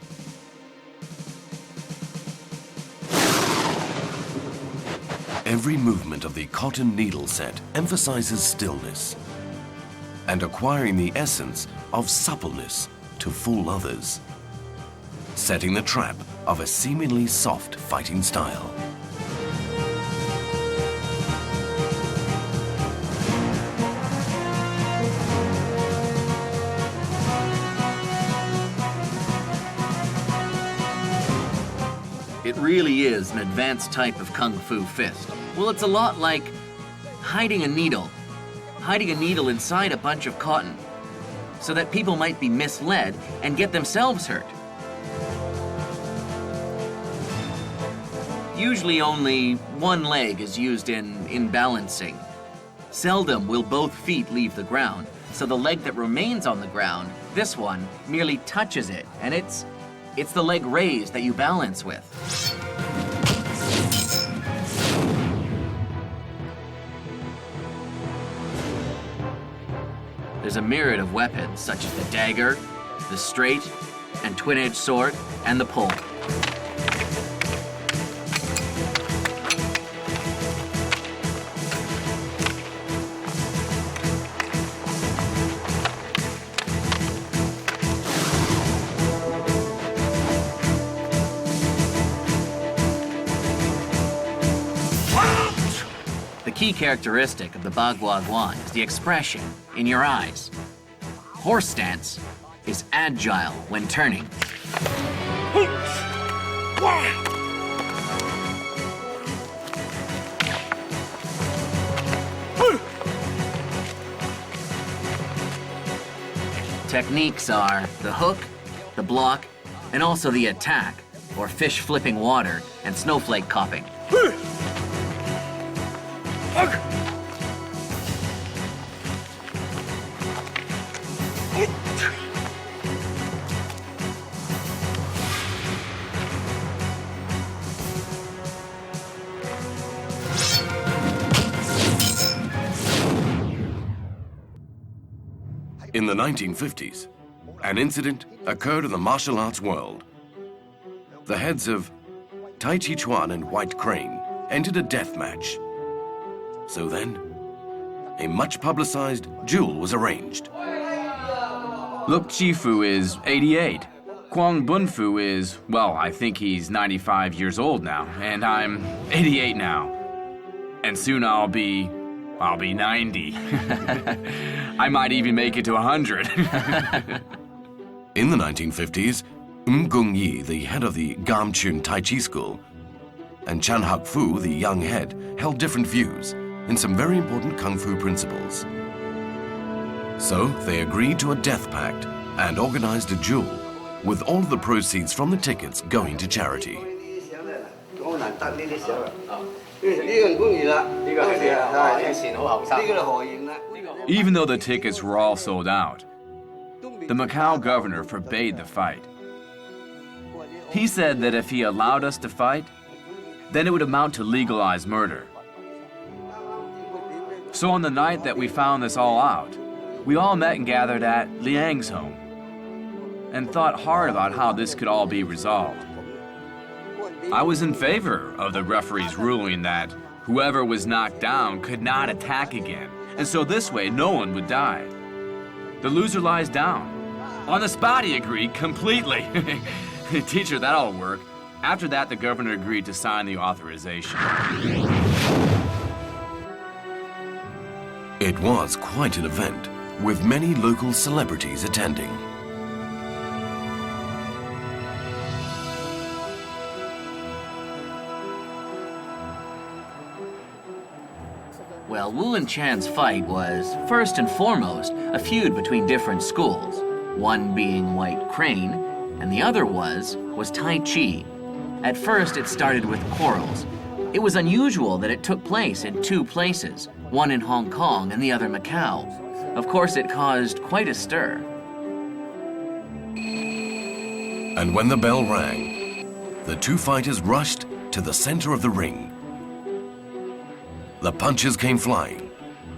Every movement of the cotton needle set emphasizes stillness and acquiring the essence of suppleness to fool others, setting the trap of a seemingly soft fighting style. It really is an advanced type of Kung Fu fist. Well, it's a lot like hiding a needle inside a bunch of cotton. so that people might be misled and get themselves hurt. Usually only one leg is used in balancing. Seldom will both feet leave the ground, so the leg that remains on the ground, this one, merely touches it, and it's the leg raised that you balance with. There's a myriad of weapons, such as the dagger, the straight and twin-edged sword, and the pole. The key characteristic of the Bagua Guan is the expression in your eyes. Horse stance is agile when turning. Techniques are the hook, the block, and also the attack, or fish flipping water and snowflake copping. In the 1950s, an incident occurred in the martial arts world. The heads of Taiji Chuan and White Crane entered a death match. So then, a much-publicized duel was arranged. Look Chifu is 88. Kwang Bunfu is, well, I think he's 95 years old now, and I'm 88 now. And soon I'll be 90. I might even make it to 100. In the 1950s, Gongyi, the head of the Chun Tai Chi school, and Chan Hak Fu, the young head, held different views in some very important kung fu principles. So they agreed to a death pact and organized a duel, with all of the proceeds from the tickets going to charity. Even though the tickets were all sold out, the Macau governor forbade the fight. He said that if he allowed us to fight, then it would amount to legalized murder. So on the night that we found this all out, we all met and gathered at Liang's home and thought hard about how this could all be resolved. I was in favor of the referee's ruling that whoever was knocked down could not attack again, and so this way no one would die. The loser lies down. On the spot he agreed completely. Teacher, that'll work. After that, the governor agreed to sign the authorization. It was quite an event, with many local celebrities attending. Well, Wu and Chan's fight was, first and foremost, a feud between different schools, one being White Crane, and the other was Tai Chi. At first, it started with quarrels. It was unusual that it took place in two places, one in Hong Kong and the other Macau. Of course, it caused quite a stir. And when the bell rang, the two fighters rushed to the center of the ring. The punches came flying,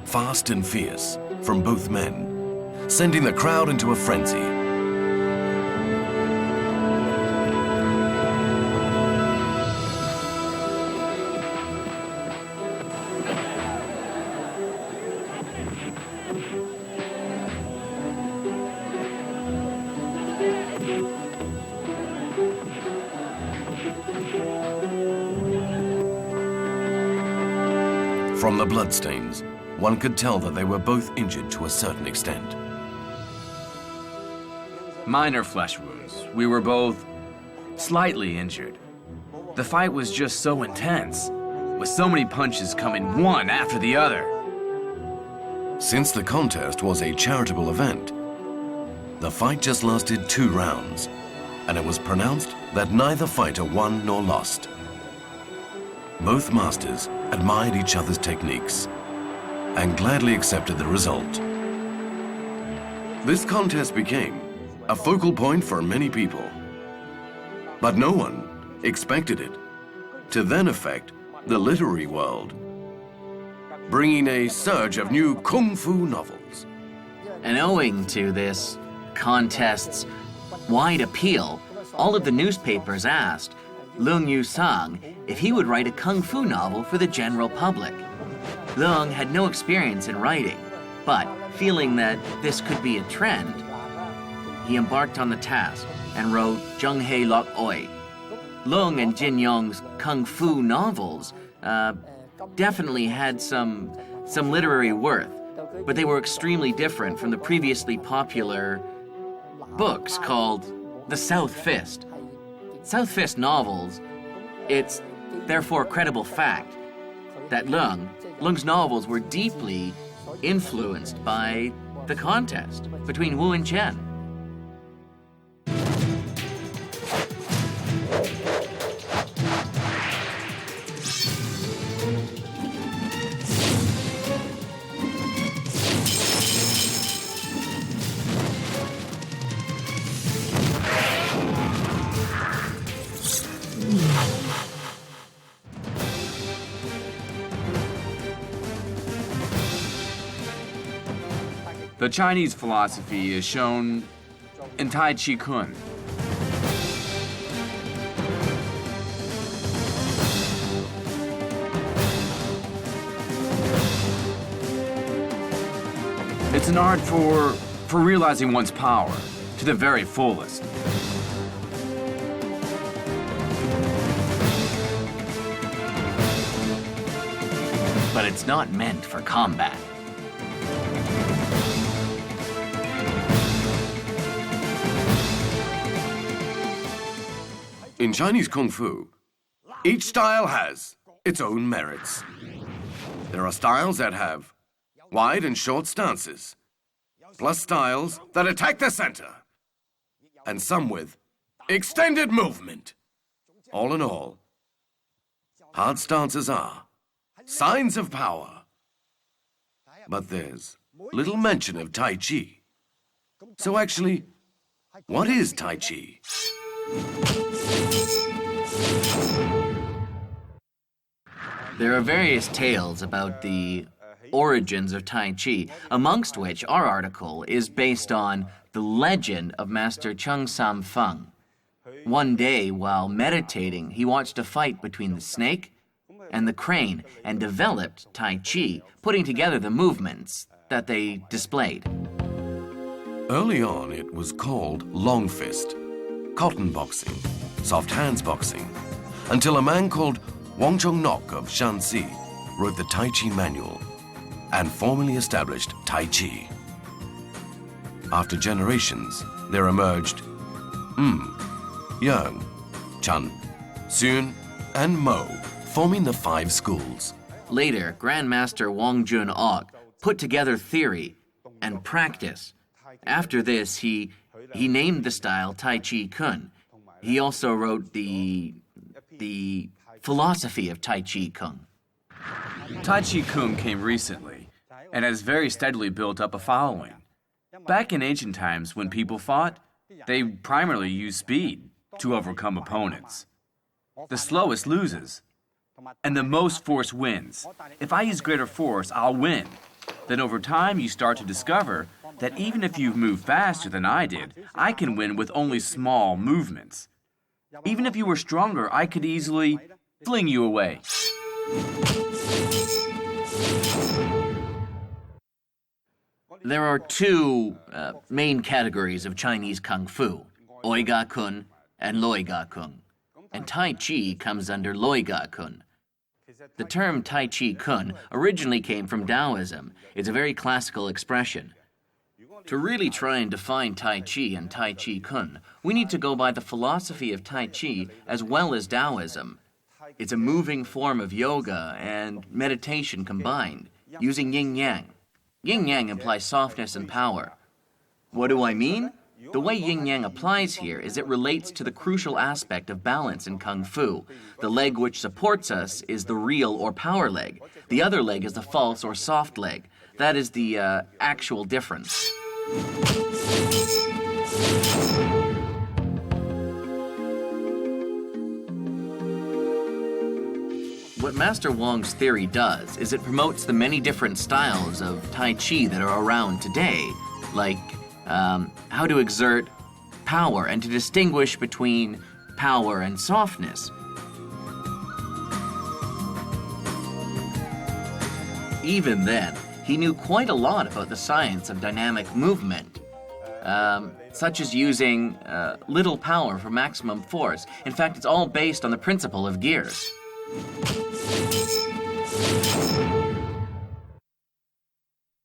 fast and fierce, from both men, sending the crowd into a frenzy. From the bloodstains, one could tell that they were both injured to a certain extent. Minor flesh wounds. We were both slightly injured. The fight was just so intense, with so many punches coming one after the other. Since the contest was a charitable event, The fight just lasted 2 rounds, and it was pronounced that neither fighter won nor lost. Both masters admired each other's techniques and gladly accepted the result. This contest became a focal point for many people, but no one expected it to then affect the literary world, bringing a surge of new kung fu novels. And owing to this contest's wide appeal, all of the newspapers asked Leung Yu-sang if he would write a kung fu novel for the general public. Leung had no experience in writing, but feeling that this could be a trend, he embarked on the task and wrote Zheng He Lok Oi. Leung and Jin Yong's kung fu novels definitely had some literary worth, but they were extremely different from the previously popular books called The South Fist. South Fist novels, it's therefore a credible fact that Leung's novels were deeply influenced by the contest between Wu and Chen. The Chinese philosophy is shown in taiji kun. It's an art for realizing one's power to the very fullest. But it's not meant for combat. In Chinese Kung Fu, each style has its own merits. There are styles that have wide and short stances, plus styles that attack the center, and some with extended movement. All in all, hard stances are signs of power. But there's little mention of Tai Chi. So actually, what is Tai Chi? There are various tales about the origins of Tai Chi, amongst which our article is based on the legend of Master Chung Sam Feng. One day, while meditating, he watched a fight between the snake and the crane and developed Tai Chi, putting together the movements that they displayed. Early on, it was called long fist, cotton boxing, soft hands boxing, until a man called Wang Chongnok of Shanxi wrote the Tai Chi manual and formally established Tai Chi. After generations, there emerged Yang, Chun, Xun, and Mo, forming the 5 schools. Later, Grandmaster Wang Jun-ok put together theory and practice. After this, he named the style Tai Chi Kun. He also wrote the philosophy of Tai Chi Kung. Tai Chi Kung came recently and has very steadily built up a following. Back in ancient times, when people fought, they primarily used speed to overcome opponents. The slowest loses, and the most force wins. If I use greater force, I'll win. Then over time, you start to discover that even if you've moved faster than I did, I can win with only small movements. Even if you were stronger, I could easily fling you away. There are 2 main categories of Chinese Kung Fu, Oiga Kun and Loiga Kun. And Tai Chi comes under Loiga Kun. The term Tai Chi Kun originally came from Taoism. It's a very classical expression. To really try and define Tai Chi and Tai Chi Kun, we need to go by the philosophy of Tai Chi as well as Taoism. It's a moving form of yoga and meditation combined, using yin-yang. Yin-yang implies softness and power. What do I mean? The way yin-yang applies here is it relates to the crucial aspect of balance in Kung Fu. The leg which supports us is the real or power leg. The other leg is the false or soft leg. That is the actual difference. What Master Wong's theory does is it promotes the many different styles of Tai Chi that are around today, like how to exert power and to distinguish between power and softness. Even then, he knew quite a lot about the science of dynamic movement, such as using little power for maximum force. In fact, it's all based on the principle of gears.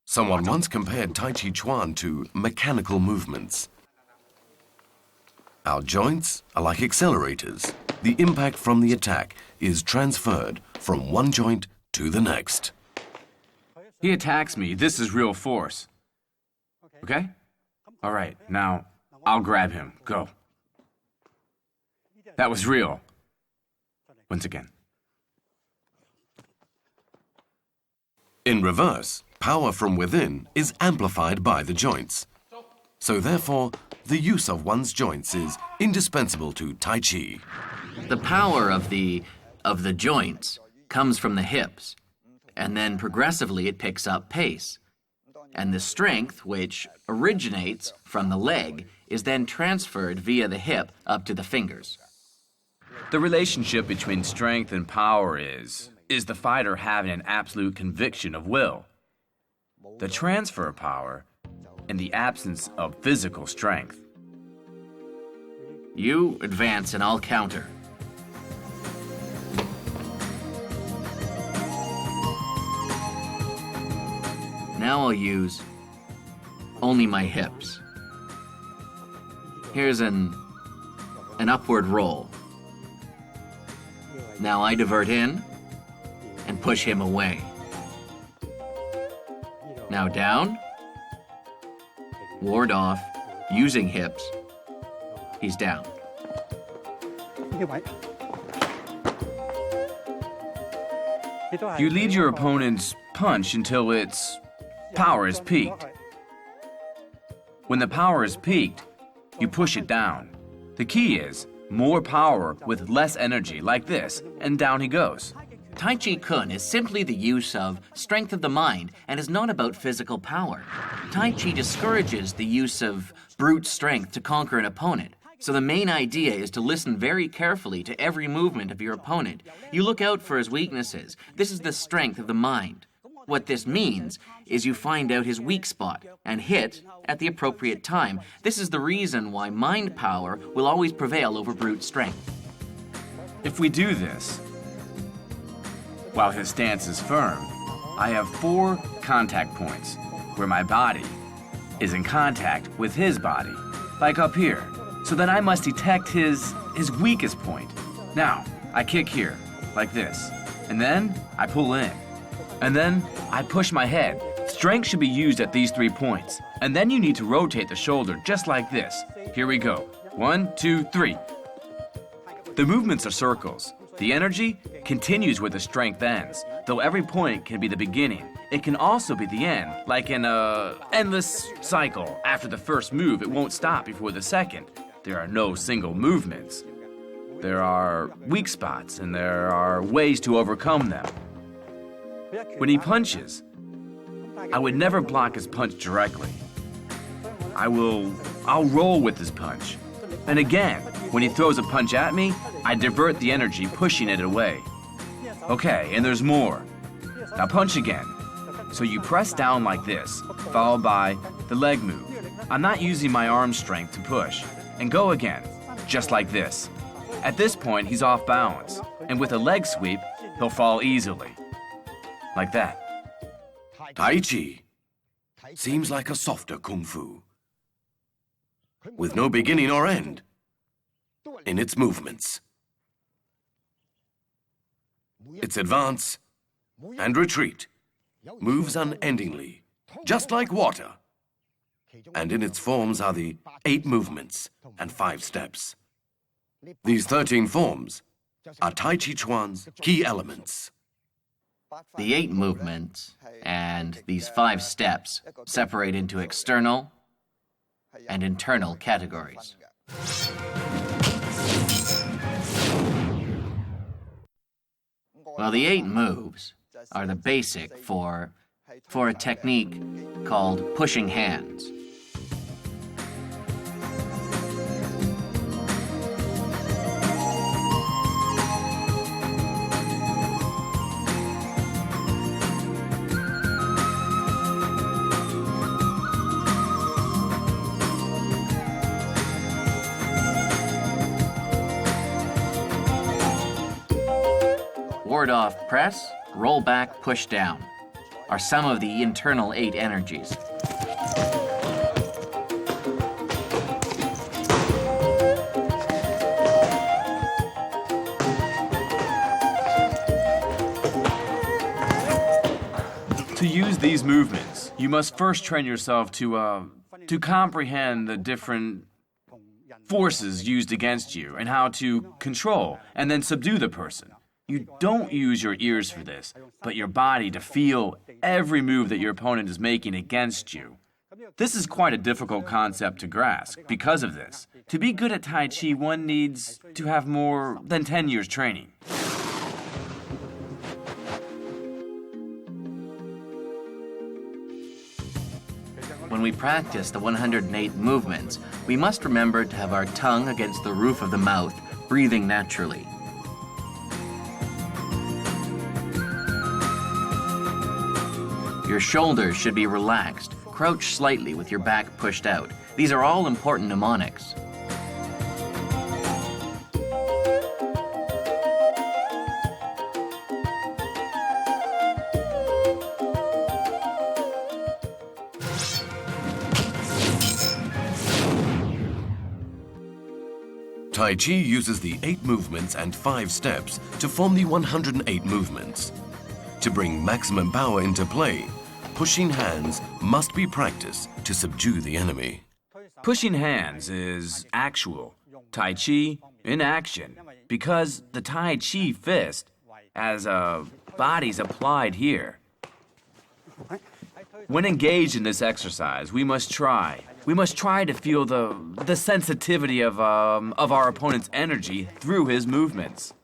Someone once compared Tai Chi Chuan to mechanical movements. Our joints are like accelerators. The impact from the attack is transferred from one joint to the next. He attacks me. This is real force. Okay? All right, now I'll grab him. Go. That was real. Once again. In reverse, power from within is amplified by the joints. So therefore, the use of one's joints is indispensable to Tai Chi. The power of the joints comes from the hips, and then progressively it picks up pace. And the strength, which originates from the leg, is then transferred via the hip up to the fingers. The relationship between strength and power is the fighter having an absolute conviction of will. The transfer of power and the absence of physical strength. You advance and I'll counter. Now I'll use only my hips. Here's an upward roll. Now I divert in and push him away. Now down, ward off, using hips. He's down. You lead your opponent's punch until its power is peaked. When the power is peaked, you push it down. The key is more power with less energy, like this, and down he goes. Tai Chi Kun is simply the use of strength of the mind and is not about physical power. Tai Chi discourages the use of brute strength to conquer an opponent. So the main idea is to listen very carefully to every movement of your opponent. You look out for his weaknesses. This is the strength of the mind. What this means is you find out his weak spot and hit at the appropriate time. This is the reason why mind power will always prevail over brute strength. If we do this, while his stance is firm, I have 4 contact points where my body is in contact with his body, like up here. So then I must detect his weakest point. Now, I kick here, like this, and then I pull in. And then I push my head. Strength should be used at these 3 points. And then you need to rotate the shoulder just like this. Here we go. 1, 2, 3. The movements are circles. The energy continues where the strength ends, though every point can be the beginning. It can also be the end, like in an endless cycle. After the first move, it won't stop before the second. There are no single movements. There are weak spots, and there are ways to overcome them. When he punches, I would never block his punch directly. I'll roll with his punch. And again, when he throws a punch at me, I divert the energy, pushing it away. Okay, and there's more. Now punch again. So you press down like this, followed by the leg move. I'm not using my arm strength to push. And go again, just like this. At this point, he's off balance. And with a leg sweep, he'll fall easily. Like that. Tai Chi seems like a softer Kung Fu, with no beginning or end in its movements. Its advance and retreat moves unendingly, just like water and in its forms are the 8 movements and 5 steps. These 13 forms are Tai Chi Chuan's key elements. The 8 movements and these 5 steps separate into external and internal categories. Well, the 8 moves are the basic for a technique called pushing hands. Ward off press, roll back, push down are some of the internal 8 energies. To use these movements, you must first train yourself to comprehend the different forces used against you and how to control and then subdue the person. You don't use your ears for this, but your body to feel every move that your opponent is making against you. This is quite a difficult concept to grasp because of this. To be good at Tai Chi, one needs to have more than 10 years training. When we practice the 108 movements, we must remember to have our tongue against the roof of the mouth, breathing naturally. Your shoulders should be relaxed. Crouch slightly with your back pushed out. These are all important mnemonics. Tai Chi uses the 8 movements and 5 steps to form the 108 movements. To bring maximum power into play, pushing hands must be practiced to subdue the enemy. Pushing hands is actual Tai Chi in action because the Tai Chi fist has bodies applied here. When engaged in this exercise, we must try to feel the sensitivity of our opponent's energy through his movements.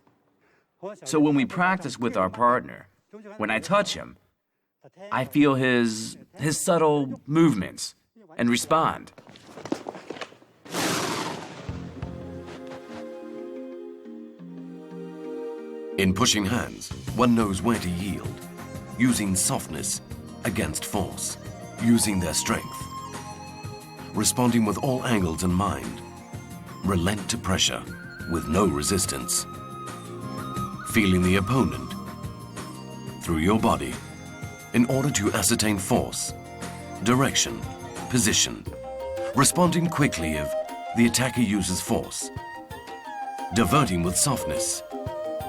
So when we practice with our partner, when I touch him, I feel his subtle movements and respond. In pushing hands, one knows where to yield, using softness against force, using their strength, responding with all angles in mind, relent to pressure with no resistance, feeling the opponent through your body in order to ascertain force, direction, position, responding quickly if the attacker uses force, diverting with softness.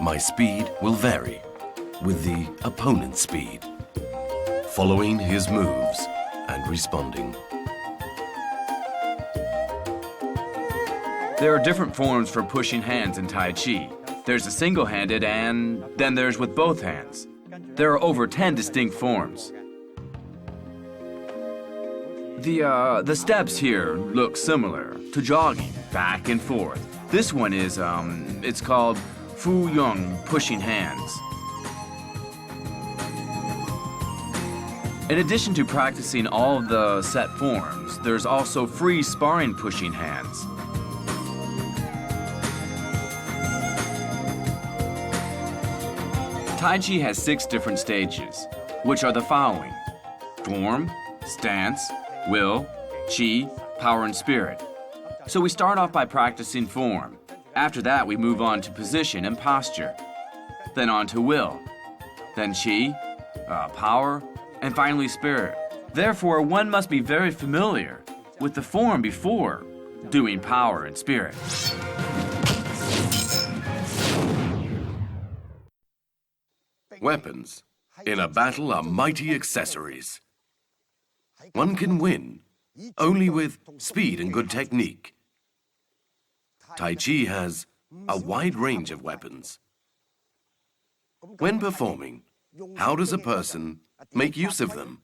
My speed will vary with the opponent's speed, following his moves and responding. There are different forms for pushing hands in Tai Chi. There's a single-handed and then there's with both hands. There are over 10 distinct forms. The steps here look similar to jogging, back and forth. This one is, it's called Fu Yung, pushing hands. In addition to practicing all of the set forms, there's also free sparring pushing hands. Tai Chi has 6 different stages, which are the following: form, stance, will, chi, power, and spirit. So we start off by practicing form. After that, we move on to position and posture. Then on to will. Then chi, power, and finally spirit. Therefore, one must be very familiar with the form before doing power and spirit. Weapons in a battle are mighty accessories. One can win only with speed and good technique. Tai Chi has a wide range of weapons. When performing, how does a person make use of them?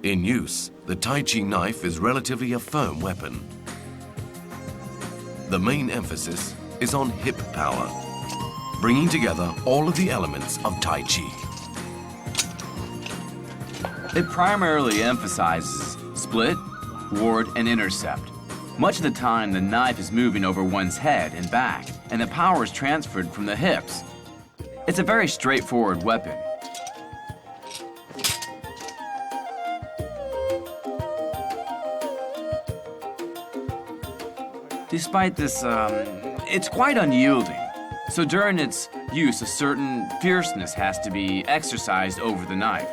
In use, the Tai Chi knife is relatively a firm weapon. The main emphasis is on hip power, bringing together all of the elements of Tai Chi. It primarily emphasizes split, ward, and intercept. Much of the time, the knife is moving over one's head and back, and the power is transferred from the hips. It's a very straightforward weapon. Despite this, it's quite unyielding. So during its use, a certain fierceness has to be exercised over the knife.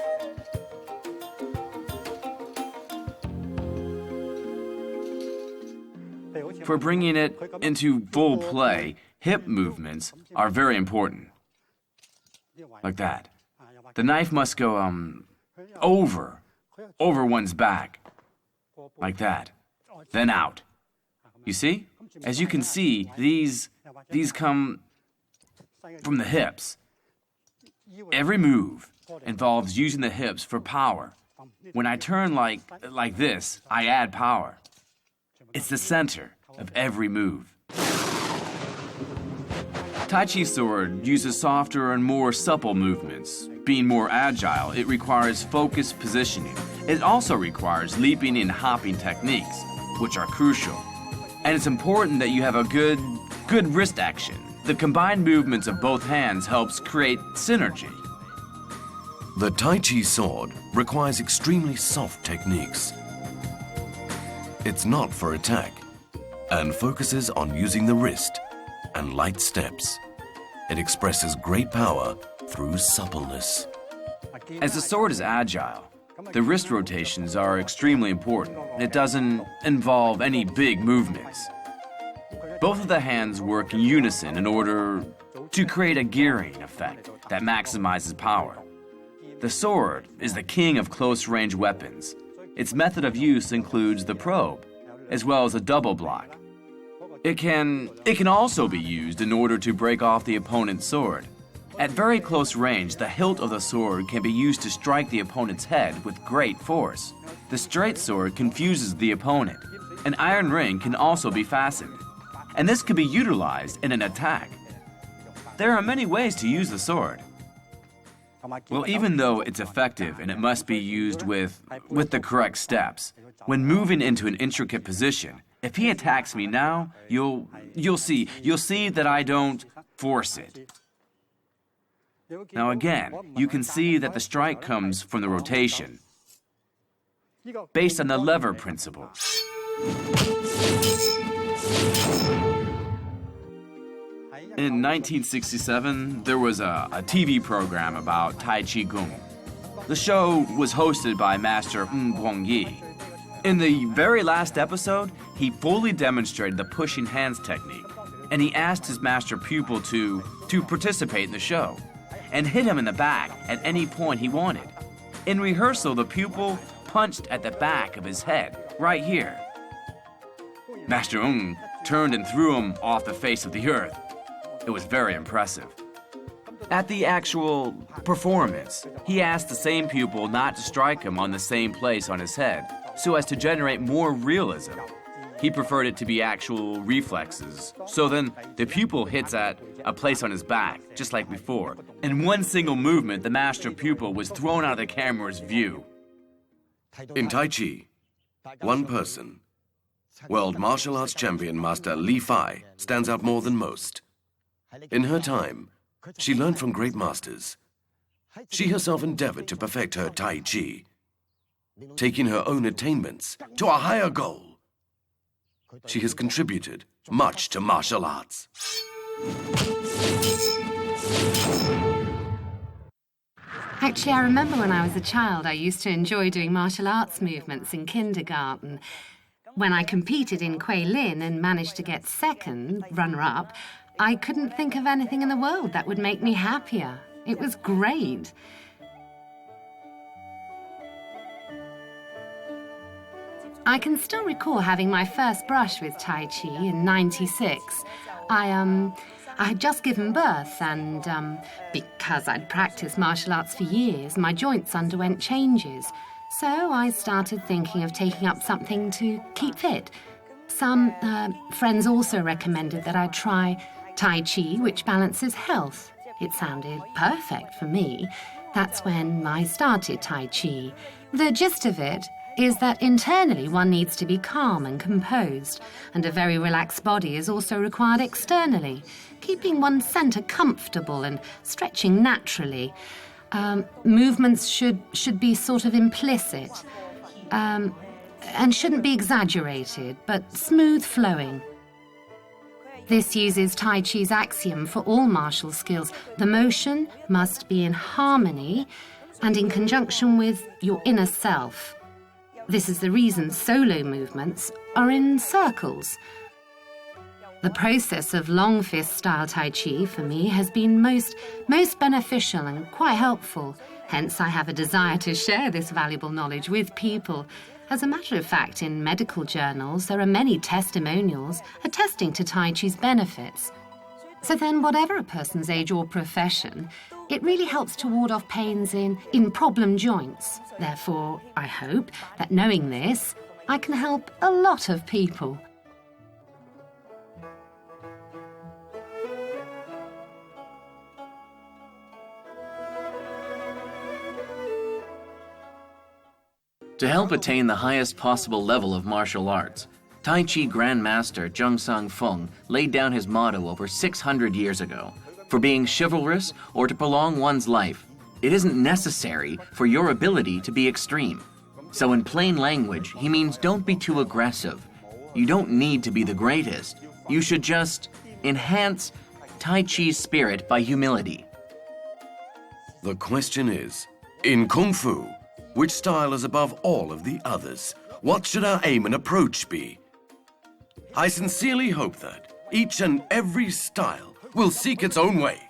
For bringing it into full play, hip movements are very important. Like that. The knife must go over one's back. Like that. Then out. You see? As you can see, these come from the hips. Every move involves using the hips for power. When I turn like this, I add power. It's the center of every move. Tai Chi sword uses softer and more supple movements. Being more agile, it requires focused positioning. It also requires leaping and hopping techniques, which are crucial. And it's important that you have a good wrist action. The combined movements of both hands helps create synergy. The Tai Chi sword requires extremely soft techniques. It's not for attack and focuses on using the wrist and light steps. It expresses great power through suppleness. As the sword is agile, the wrist rotations are extremely important. It doesn't involve any big movements. Both of the hands work in unison in order to create a gearing effect that maximizes power. The sword is the king of close-range weapons. Its method of use includes the probe, as well as a double block. It can also be used in order to break off the opponent's sword. At very close range, the hilt of the sword can be used to strike the opponent's head with great force. The straight sword confuses the opponent. An iron ring can also be fastened, and this can be utilized in an attack. There are many ways to use the sword. Well, even though it's effective and it must be used with the correct steps, when moving into an intricate position, if he attacks me now, you'll see that I don't force it. Now again, you can see that the strike comes from the rotation, based on the lever principle. In 1967, there was a TV program about Tai Chi Kung. The show was hosted by Master Guangyi. In the very last episode, he fully demonstrated the pushing hands technique, and he asked his master pupil to participate in the show and hit him in the back at any point he wanted. In rehearsal, the pupil punched at the back of his head, right here. Master turned and threw him off the face of the earth. It was very impressive. At the actual performance, he asked the same pupil not to strike him on the same place on his head, so as to generate more realism. He preferred it to be actual reflexes. So then, the pupil hits at a place on his back, just like before. In one single movement, the master pupil was thrown out of the camera's view. In Tai Chi, one person, world martial arts champion Master Li Fai, stands out more than most. In her time, she learned from great masters. She herself endeavored to perfect her Tai Chi, taking her own attainments to a higher goal. She has contributed much to martial arts. Actually, I remember when I was a child, I used to enjoy doing martial arts movements in kindergarten. When I competed in Kui Lin and managed to get second, runner-up, I couldn't think of anything in the world that would make me happier. It was great. I can still recall having my first brush with Tai Chi in '96. I had just given birth and because I'd practiced martial arts for years, my joints underwent changes. So I started thinking of taking up something to keep fit. Some friends also recommended that I try Tai Chi, which balances health. It sounded perfect for me. That's when I started Tai Chi. The gist of it is that internally one needs to be calm and composed, and a very relaxed body is also required externally, keeping one's centre comfortable and stretching naturally. Movements should be sort of implicit and shouldn't be exaggerated, but smooth flowing. This uses Tai Chi's axiom for all martial skills. The motion must be in harmony and in conjunction with your inner self. This is the reason solo movements are in circles. The process of long fist style Tai Chi for me has been most beneficial and quite helpful. Hence, I have a desire to share this valuable knowledge with people. As a matter of fact, in medical journals, there are many testimonials attesting to Tai Chi's benefits. So then, whatever a person's age or profession, it really helps to ward off pains in problem joints. Therefore, I hope that knowing this, I can help a lot of people. To help attain the highest possible level of martial arts, Tai Chi Grandmaster Zheng Sang-feng laid down his motto over 600 years ago. For being chivalrous or to prolong one's life, it isn't necessary for your ability to be extreme. So in plain language, he means don't be too aggressive. You don't need to be the greatest. You should just enhance Tai Chi's spirit by humility. The question is, in Kung Fu, which style is above all of the others? What should our aim and approach be? I sincerely hope that each and every style will seek its own way